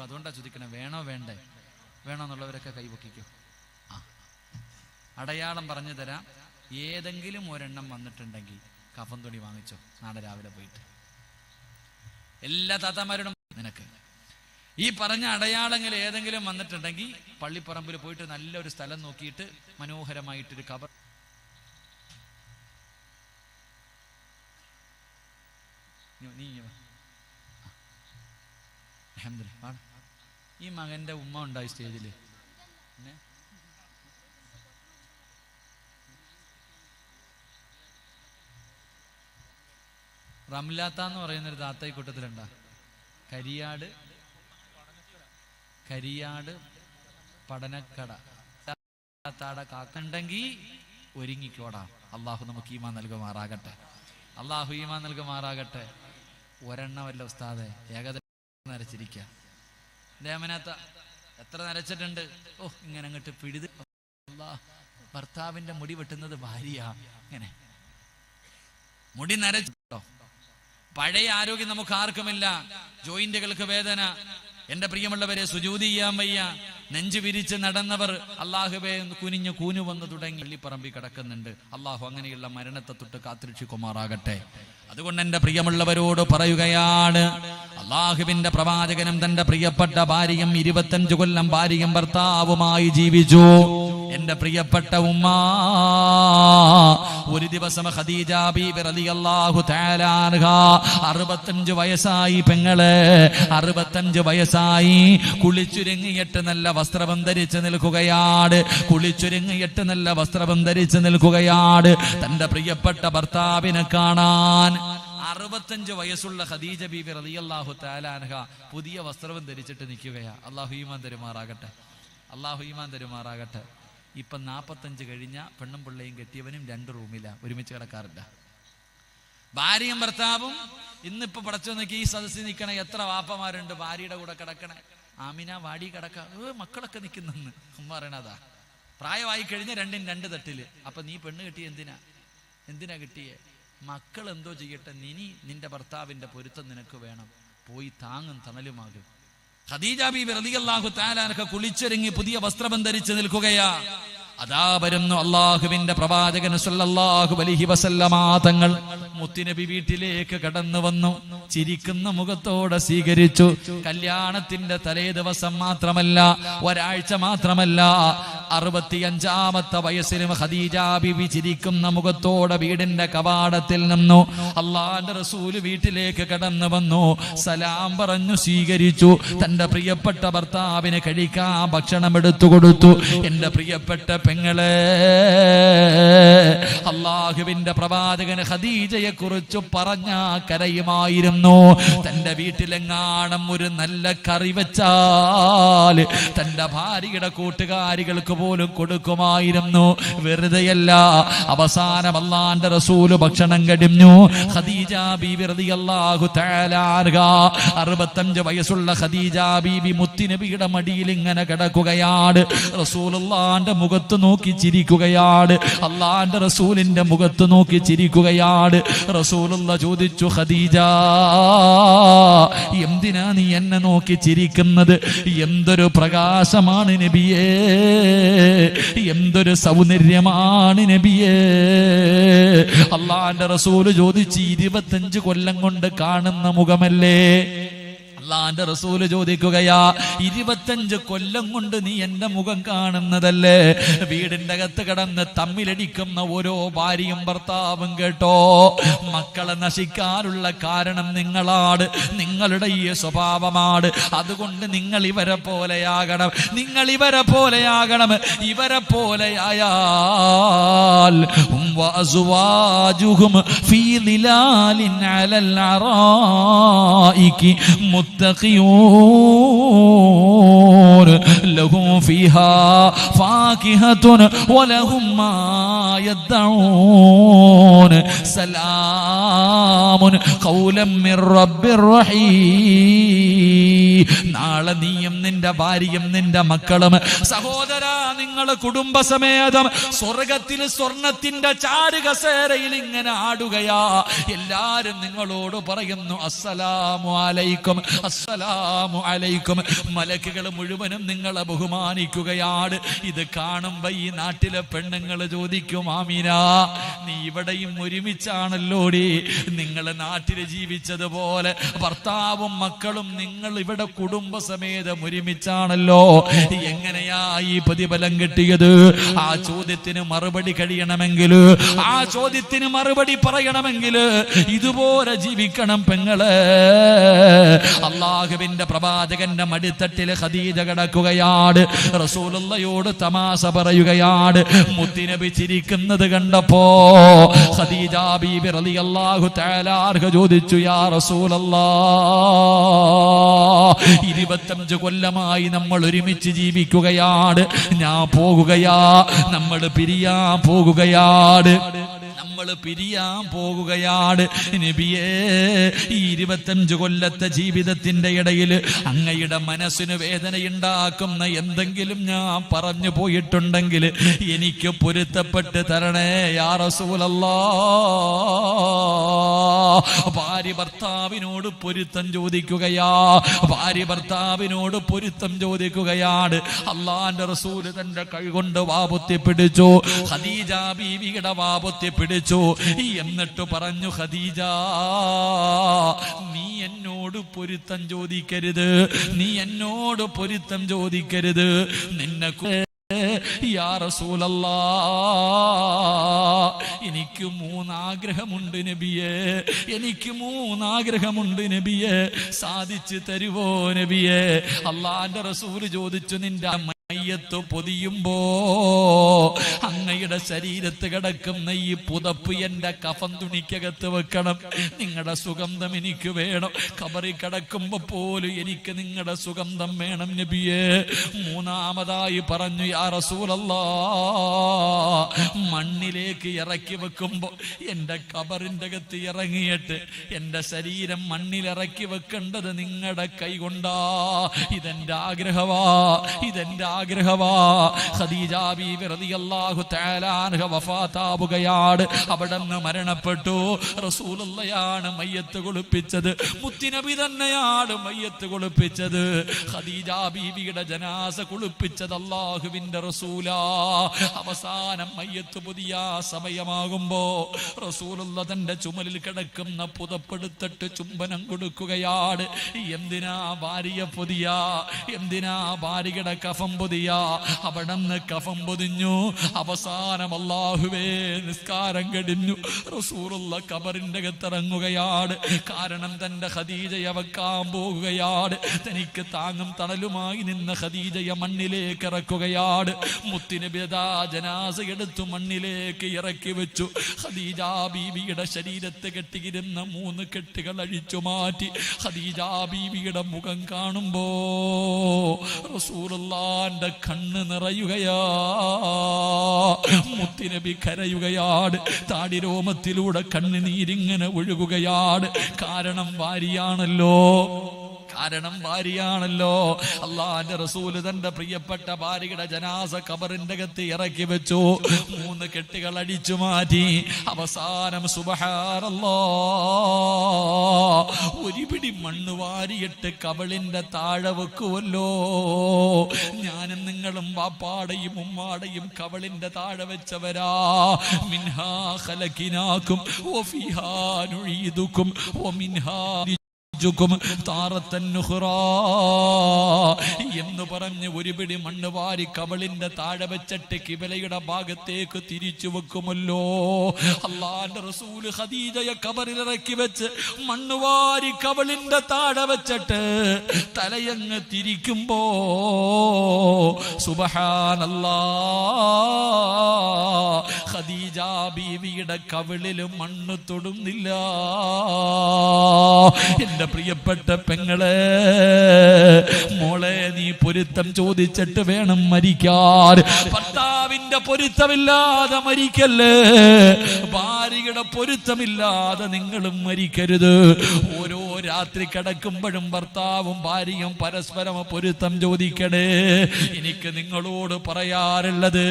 അതുകൊണ്ടാ ചോദിക്കണേ, വേണോ വേണ്ടേ? വേണോന്നുള്ളവരൊക്കെ കൈപൊക്കിക്കോ. അടയാളം പറഞ്ഞു തരാം. ഏതെങ്കിലും ഒരെണ്ണം വന്നിട്ടുണ്ടെങ്കിൽ കഫൻ തുണി വാങ്ങിച്ചോ, നാളെ രാവിലെ പോയിട്ട്. എല്ലാ താത്താമാരോടും നിനക്ക് ഈ പറഞ്ഞ അടയാളങ്ങൾ ഏതെങ്കിലും വന്നിട്ടുണ്ടെങ്കിൽ പള്ളിപ്പറമ്പിൽ പോയിട്ട് നല്ലൊരു സ്ഥലം നോക്കിയിട്ട് മനോഹരമായിട്ടൊരു കബർ ഈ മകന്റെ ഉമ്മ ഉണ്ടായി സ്റ്റേജില്. റംലാത്ത എന്ന് പറയുന്നൊരു താത്ത ഈ കൂട്ടത്തിലുണ്ടാ? കരിയാട് പഠനക്കട കാക്കുണ്ടെങ്കിൽ ഒരുങ്ങിക്കോടാ. അള്ളാഹു നമുക്ക് ഈമാൻ നൽകുമാറാകട്ടെ. അള്ളാഹു ഈമാൻ നൽകുമാറാകട്ടെ. ഒരെണ്ണമല്ല ഉസ്താദെ, ഏകദേശം നരച്ചിരിക്ക. ദേമനാത്ത എത്ര നരച്ചിട്ടുണ്ട്. ഇങ്ങനെ അങ്ങോട്ട് പിടിത്. ഭർത്താവിന്റെ മുടി വെട്ടുന്നത് ഭാര്യ. ഇങ്ങനെ മുടി നരച്ചോ. പഴയ ആരോഗ്യം നമുക്ക് ആർക്കുമില്ല. ജോയിന്റുകൾക്ക് വേദന. എന്റെ പ്രിയമുള്ളവരെ, സുജൂദ് ചെയ്യാൻ വയ്യ. നെഞ്ചു വിരിച്ച് നടന്നവർ അള്ളാഹുവേ കുനിഞ്ഞു കൂനു വന്നു തുടങ്ങി പള്ളിപ്പറമ്പിൽ കിടക്കുന്നുണ്ട്. അള്ളാഹു അങ്ങനെയുള്ള മരണത്തെ തൊട്ട് കാത്തുരക്ഷിക്കുമാറാകട്ടെ. അതുകൊണ്ട് എന്റെ പ്രിയമുള്ളവരോട് പറയുകയാണ്, അള്ളാഹുവിന്റെ പ്രവാചകനും തന്റെ പ്രിയപ്പെട്ട ഭാര്യയും 25 കൊല്ലം ഭാര്യയും ഭർത്താവുമായി ജീവിച്ചു. എന്റെ പ്രിയപ്പെട്ട ഉമ്മ, ഒരു ദിവസം ഖദീജ ബീബി റളിയല്ലാഹു തആല അൻഹ 65 വയസ്സായി. പെങ്ങളെ 65 വയസ്സായി. കുളിച്ചുരുങ്ങിയിട്ട് നല്ല വസ്ത്രം ധരിച്ച് നിൽക്കുകയാണ്. തന്റെ പ്രിയപ്പെട്ട ഭർത്താവിനെ കാണാൻ 65 വയസ്സുള്ള ഖദീജ ബീബി റളിയല്ലാഹു തആല അൻഹ പുതിയ വസ്ത്രവും ധരിച്ചിട്ട് നിൽക്കുകയാ. അല്ലാഹു ഈമാൻ തരുമാറാകട്ടെ. ഇപ്പൊ 45 കഴിഞ്ഞ പെണ്ണും പിള്ളയും കെട്ടിയവനും 2 റൂമിലാ, ഒരുമിച്ച് കിടക്കാറില്ല. ഭാര്യയും ഭർത്താവും. ഇന്നിപ്പോ പടച്ചു നോക്കി ഈ സദസ്സിൽ നിൽക്കണ എത്ര വാപ്പമാരുണ്ട് ഭാര്യയുടെ കൂടെ കിടക്കണേ. ആമിന വാടി കിടക്ക, മക്കളൊക്കെ നിൽക്കുന്നെന്ന് ഉമ്മ പറയണതാ. പ്രായമായി കഴിഞ്ഞ 2 തട്ടില്. അപ്പൊ നീ പെണ്ണ് കെട്ടിയ എന്തിനാ കിട്ടിയേ? മക്കൾ എന്തോ ചെയ്യട്ടെ, നിന്റെ ഭർത്താവിന്റെ പൊരുത്തം നിനക്ക് വേണം. പോയി താങ്ങും തണലുമാകും. ഖദീജ ബീബി റളിയല്ലാഹു തആല അൻഹ കുളിച്ചൊരുങ്ങി പുതിയ വസ്ത്രം ധരിച്ച് നിൽക്കുകയാ. അതാ വരുന്നു അള്ളാഹുവിന്റെ പ്രവാചകൻ സല്ലല്ലാഹു അലൈഹി വസല്ലമ തങ്ങൾ. മുത്തുനബി വീട്ടിലേക്ക് കടന്നു വന്നു. ചിരിക്കുന്ന മുഖത്തോടെ സ്വീകരിച്ചു. കല്യാണത്തിന്റെ തലേ ദിവസം മാത്രമല്ല, ഒരാഴ്ച മാത്രമല്ല, 65-ാമത്തെ വയസ്സിലും ഖദീജ ബീബി ചിരിക്കുന്ന മുഖത്തോടെ വീടിന്റെ കവാടത്തിൽ നിന്നു അള്ളാന്റെ റസൂല് വീട്ടിലേക്ക് കടന്നു വന്നു. സലാം പറഞ്ഞു സ്വീകരിച്ചു. തന്റെ പ്രിയപ്പെട്ട ഭർത്താവിന് കഴിക്കാൻ ഭക്ഷണം എടുത്തു കൊടുത്തു. എന്റെ പ്രിയപ്പെട്ട പെങ്ങളെ, അള്ളാഹുവിന്റെ പ്രവാചകൻ ഖദീജയെ കുറിച്ച് പറഞ്ഞ കരയുമായിരുന്നു. തന്റെ വീട്ടിലെങ്ങാണം ഒരു നല്ല കറി വെച്ചാൽ തന്റെ ഭാര്യയുടെ കൂട്ടുകാരികൾക്ക് പോലും കൊടുക്കുമായിരുന്നു. വെറുതെയല്ല, അവസാനം അല്ലാഹുവിന്റെ റസൂല് ഭക്ഷണം കഴിഞ്ഞു. ഖദീജ ബീബി റളിയല്ലാഹു തആല അൻഹ, 65 വയസ്സുള്ള ഖദീജ ബീബി മുത്തുനബിയുടെ മടിയിൽ ഇങ്ങനെ കിടക്കുകയാണ്. റസൂലുള്ളാഹിന്റെ മുഖത്ത് നോക്കി ചിരിക്കുകയാണ്. അല്ലാഹുവിന്റെ റസൂലിന്റെ മുഖത്ത് നോക്കി ചിരിക്കുകയാണ്. റസൂലുള്ള ചോദിച്ചു, ഖദീജ, എന്തിനാ നീ എന്നെ നോക്കി ചിരിക്കുന്നത്? എന്തൊരു പ്രകാശമാണ് നബിയേ, എന്തൊരു സൗന്ദര്യമാണ് നബിയേ. അല്ലാഹുവിന്റെ റസൂല് ചോദിച്ചു, 25 കൊല്ലം കൊണ്ട് കാണുന്ന മുഖമല്ലേ? അല്ലാഹുവിന്റെ റസൂല് ചോദിക്കുകയാ, 25 കൊല്ലം കൊണ്ട് നീ എന്റെ മുഖം കാണുന്നതല്ലേ? വീടിന്റെ അകത്ത് കിടന്ന് തമ്മിലടിക്കുന്ന ഓരോ ഭാര്യയും ഭർത്താവും കേട്ടോ, മക്കളെ നശിക്കാനുള്ള കാരണം നിങ്ങളാണ്, നിങ്ങളുടെ ഈ സ്വഭാവമാണ്. അതുകൊണ്ട് നിങ്ങൾ ഇവരെ പോലെയാകണം, നിങ്ങൾ ഇവരെ പോലെയാകണം. ഇവരെ പോലെയായാൽ വഅസ്വാജുഹും ഫീ ളിലാലിൻ അലൽ അറായികി മുത്തഖിയൂൻ ലഹും ഫീഹാ ഫാകിഹത്തുൻ വലഹും മാ യദ്ഊൻ സലാമുൻ ഖൗലൻ മിർ റബ്ബിർ റഹീം. നാളെ നീയും നിന്റെ ഭാര്യയും നിന്റെ മക്കളും സഹോദരാ, നിങ്ങൾ കുടുംബസമേതം സ്വർഗത്തിൽ സ്വർണത്തിന്റെ ചാരുകസേരയിൽ ഇങ്ങനെ ആടുകയാ. എല്ലാരും നിങ്ങളോട് പറയുന്നു അസ്സലാമു അലൈക്കും, അസ്സലാമു അലൈക്കും. മലക്കുകൾ മുഴുവനും നിങ്ങളെ ബഹുമാനിക്കുകയാണ്. ഇത് കാണുമ്പോ ഈ നാട്ടിലെ പെണ്ണുങ്ങൾ ചോദിക്കും, ആമീന, നീ ഇവിടെയും ഒരുമിച്ചാണല്ലോടി. നിങ്ങൾ നാട്ടിൽ ജീവിച്ചതുപോലെ ഭർത്താവും മക്കളും നിങ്ങൾ ഇവിടെ കുടുംബസമേതം ഒരുമിച്ചാണല്ലോ. എങ്ങനെയാ ഈ പ്രതിഫലം കിട്ടിയത്? ആ ചോദ്യത്തിന് മറുപടി കഴിയണമെങ്കിൽ, ആ ചോദ്യത്തിന് മറുപടി പറയണമെങ്കിൽ ഇതുപോലെ ജീവിക്കണം പെങ്ങളെ. അള്ളാഹുവിന്റെ പ്രവാചകന്റെ മടിത്തട്ടിൽ ഖദീജ കിടക്കുകയാണ്. റസൂലുള്ളാഹിയോട് തമാശ പറയുകയാണ്. മുത്തുനബി ചിരിക്കുന്നത് കണ്ടപ്പോ ഖദീജ ബീബി റളിയല്ലാഹു തആല അൻഹ ചോദിച്ചു, യാ റസൂലല്ലാഹ്, 25 കൊല്ലമായി നമ്മൾ ഒരുമിച്ച് ജീവിക്കുകയാണ്. ഞാൻ പോകുകയാ, നമ്മൾ പിരിയാൻ പോകുകയാണ്, നമ്മൾ പിരിയാൻ പോകുകയാണ്. നബിയേ, ഈ 25 കൊല്ലത്തെ ജീവിതത്തിന്റെ ഇടയിൽ അങ്ങയുടെ മനസ്സിന് വേദനയുണ്ടാക്കുന്ന എന്തെങ്കിലും ഞാൻ പറഞ്ഞു പോയിട്ടുണ്ടെങ്കിൽ എനിക്ക് പൊരുത്തപ്പെട്ട് തരണേ യാ റസൂലല്ലാഹ്. ഭാര്യ ഭർത്താവിനോട് പൊരുത്തം ചോദിക്കുകയാ, ഭാര്യ ഭർത്താവിനോട് പൊരുത്തം ചോദിക്കുകയാണ്. അള്ളാന്റെ റസൂല് തന്റെ കൈ കൊണ്ട് വാപൊത്തി പിടിച്ചു. ഖദീജ ബീവിയുടെ വാപൊത്തി പിടിച്ചു. എന്നിട്ട് പറഞ്ഞു, ഖദീജ, നീ എന്നോട് പൊരുത്തം ചോദിക്കരുത്, നീ എന്നോട് പൊരുത്തം ചോദിക്കരുത്. നിന്നെ യാ റസൂലല്ലാഹ്, എനിക്ക് 3 ആഗ്രഹമുണ്ട് നബിയേ, എനിക്ക് 3 ആഗ്രഹമുണ്ട് നബിയേ, സാധിച്ചു തരുവോ നബിയേ? അള്ളാന്റെ റസൂല് ചോദിച്ചു, നിന്റെ മയ്യത്ത് പൊതിയുമ്പോ അങ്ങയുടെ ശരീരത്ത് കിടക്കുന്ന ഈ പുതപ്പ് എന്റെ കഫൻ തുണിക്കകത്ത് വെക്കണം. നിങ്ങളുടെ സുഗന്ധം എനിക്ക് വേണം. ഖബറിൽ കിടക്കുമ്പോ പോലും എനിക്ക് നിങ്ങളുടെ സുഗന്ധം വേണം നബിയേ. 3-ാമതായി പറഞ്ഞു, യാ റസൂലല്ലാഹ്, മണ്ണിലേക്ക് ഇറക്കി വെക്കുമ്പോ എന്റെ ഖബറിന്റെ അകത്ത് ഇറങ്ങിയിട്ട് എന്റെ ശരീരം മണ്ണിലിറക്കി വെക്കേണ്ടത് നിങ്ങളുടെ കൈ കൊണ്ടാ. ഇതെന്റെ ആഗ്രഹവാ, ഇതെന്റെ ആഗ്രഹവാ. ഖദീജ ബീവി റളിയല്ലാഹു തആല അൻഹ വഫാത്താവുകയാണ്. അവിടുന്ന് മരണപ്പെട്ടു. റസൂലുള്ളയാണ് മയ്യത്ത് കുളിപ്പിച്ചത്. മുത്തുനബി തന്നെയാണ് മയ്യത്ത് കുളിപ്പിച്ചത്. ഖദീജ ബീവിയുടെ ജനാസ കുളിപ്പിച്ചത് അല്ലാഹുവിന്റെ റസൂലാ. അവസാനം മയ്യത്ത് പുതിയ സമയമാകുമ്പോ റസൂലുള്ള തന്റെ ചുമലിൽ കിടക്കുന്ന പുതപ്പെടുത്തിട്ട് ചുംബനം കൊടുക്കുകയാണ്. എന്തിനാ ഭാര്യ പുതിയ, എന്തിനാ ഭാര്യയുടെ കഫം പുതിയ? അവിടുന്ന് കഫം പൊതിഞ്ഞു. അവസാനം അല്ലാഹുവേ നിസ്കാരം കഴിഞ്ഞു. റസൂലുള്ള ഖബറിന്റെ അകത്തിറങ്ങുകയാണ്. കാരണം തന്റെ ഖദീജയെ വെക്കാൻ പോകുകയാണ്. തനിക്ക് താങ്ങും തണലുമായി നിന്ന ഖദീജയെ മണ്ണിലേക്ക് ഇറക്കുകയാണ്. മുത്തുനബി ജനാസ എടുത്തു മണ്ണിലേക്ക് ഇറക്കി വെച്ചു. ഖദീജ ബീവിയുടെ ശരീരത്തെ കെട്ടിയിരുന്ന 3 കെട്ടുകൾ അഴിച്ചു മാറ്റി. ഖദീജ ബീവിയുടെ മുഖം കാണുമ്പോ റസൂലുള്ളാന്റെ കണ്ണ് നിറയുകയാ. മുത്തുനബി കരയുകയാണ്. താടിരോമത്തിലൂടെ കണ്ണുനീരിങ്ങനെ ഒഴുകുകയാണ്. കാരണം ഭാര്യയാണല്ലോ, കാരണം ഭാര്യയാണല്ലോ. അല്ലാഹുവിന്റെ റസൂൽ തന്റെ പ്രിയപ്പെട്ട ഭാര്യയുടെ ജനാസ ഖബറിന്റെ അകത്ത് ഇറക്കി വെച്ചു. 3 കെട്ടുകൾ അടിച്ചു മാറ്റി. അവസാനം സുബ്ഹാനല്ലാഹ് ഒരു പിടി മണ്ണ് വാരിയിട്ട് കബളിന്റെ താഴെ വെക്കുവല്ലോ. ഞാനും നിങ്ങളും ബാപ്പാടെയും ഉമ്മാടെയും കബളിന്റെ താഴെ വെച്ചവരാ. മിൻഹാ ഖലഖിനാകും വഫീഹാ നുഈദുകും വമിൻഹാ എന്ന് പറഞ്ഞ് ഒരു പിടി മണ്ണ് വാരി കബളിന്റെ താഴെ വെച്ചിട്ട് കിബലയുടെ ഭാഗത്തേക്ക് തിരിച്ചു വെക്കുമല്ലോ. അല്ലാഹുവിന്റെ റസൂൽ ഖദീജയെ ഖബറിൽ ഇറക്കി വെച്ച് മണ്ണ് വാരി കബളിന്റെ താഴെ വെച്ചിട്ട് തലയങ്ങ് തിരിക്കുമ്പോ സുബ്ഹാനല്ലാഹ് ഖദീജ ബീവിയുടെ കവിളില് മണ്ണ് തൊടുന്നില്ല. എന്റെ പ്രിയപ്പെട്ട പെങ്ങളെ, മോളെ, നീ പൊരുത്തം ചോദിച്ചിട്ട് വേണം മരിക്കാൻ. ഭർത്താവിന്റെ പൊരുത്തമില്ലാതെ മരിക്കല്ലേ. ഭാര്യയുടെ പൊരുത്തമില്ലാതെ നിങ്ങളും മരിക്കരുത്. ഓരോ രാത്രി കിടക്കുമ്പോഴും ഭർത്താവും ഭാര്യയും പരസ്പരം പൊരുത്തം ചോദിക്കണേ. എനിക്ക് നിങ്ങളോട് പറയാറുള്ളത്,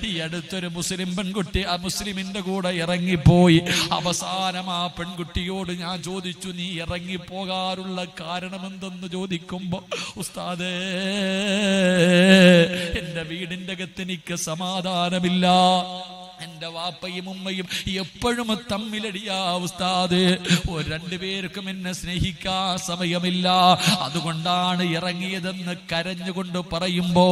ഈ അടുത്തൊരു മുസ്ലിം പെൺകുട്ടി ആ മുസ്ലിമിന്റെ കൂടെ ഇറങ്ങിപ്പോയി. അവസാനം ആ പെൺകുട്ടിയോട് ഞാൻ ചോദിച്ചു, നീ ഇറങ്ങിപ്പോകാറുള്ള കാരണം എന്തെന്ന് ചോദിക്കുമ്പോ, ഉസ്താദേ, എന്റെ വീടിന്റെ അകത്ത് എനിക്ക് സമാധാനമില്ല. എന്റെ വാപ്പയും ഉമ്മയും എപ്പോഴും തമ്മിലടിയാ ഉസ്താദ്. 2 പേർക്കും എന്നെ സ്നേഹിക്കാൻ സമയമില്ല. അതുകൊണ്ടാണ് ഇറങ്ങിയതെന്ന് കരഞ്ഞുകൊണ്ട് പറയുമ്പോ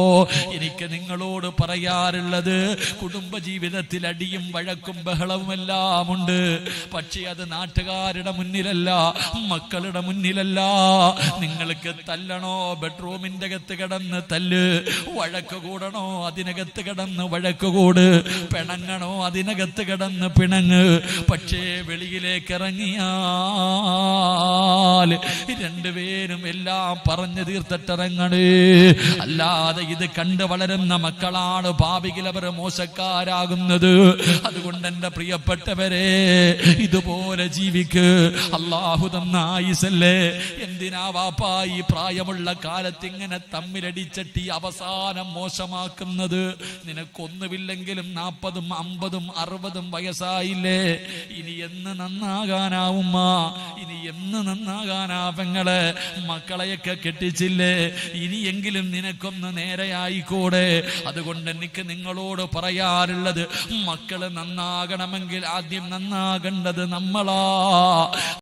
എനിക്ക് നിങ്ങളോട് പറയാറുള്ളത്, കുടുംബജീവിതത്തിൽ അടിയും വഴക്കും ബഹളവും എല്ലാം ഉണ്ട്. പക്ഷെ അത് നാട്ടുകാരുടെ മുന്നിലല്ല, മക്കളുടെ മുന്നിലല്ല. നിങ്ങൾക്ക് തല്ലണോ ബെഡ്റൂമിന്റെ അകത്ത് കിടന്ന് തല്ല്, വഴക്ക് കൂടണോ അതിനകത്ത് കിടന്ന് വഴക്ക് കൂട്, പിണങ്ങണോ അതിനകത്ത് കിടന്ന് പിണങ്ങ്. പക്ഷേ വെളിയിലേക്ക് ഇറങ്ങിയാൽ 2 പേരും എല്ലാം പറഞ്ഞു തീർത്തിട്ടിറങ്ങണേ. അല്ലാതെ ഇത് കണ്ട് വളരുന്ന മക്കളാണ് ഭാവിയിൽ അവർ മോശക്കാരാകുന്നത്. അതുകൊണ്ട് എന്റെ പ്രിയപ്പെട്ടവരെ, ഇതുപോലെ ജീവിക്ക്. അല്ലാഹു തന്ന ആയുസല്ലേ. എന്തിനാ വാപ്പാ ഈ പ്രായമുള്ള കാലത്ത് ഇങ്ങനെ തമ്മിലടിച്ചട്ടി അവസാനം മോശമാക്കുന്നത്? നിനക്കൊന്നുമില്ലെങ്കിലും 40, 50, 60 വയസ്സായില്ലേ. ഇനി എന്ന് നന്നാകാനാവുമ്മ? ഇനി എന്ന് നന്നാകാനാ പെങ്ങളെ? മക്കളെയൊക്കെ കെട്ടിച്ചില്ലേ? ഇനിയെങ്കിലും നിനക്കൊന്ന് നേരെയായിക്കൂടെ? അതുകൊണ്ട് എനിക്ക് നിങ്ങളോട് പറയാറുള്ളത്, മക്കള് നന്നാകണമെങ്കിൽ ആദ്യം നന്നാകേണ്ടത് നമ്മളാ.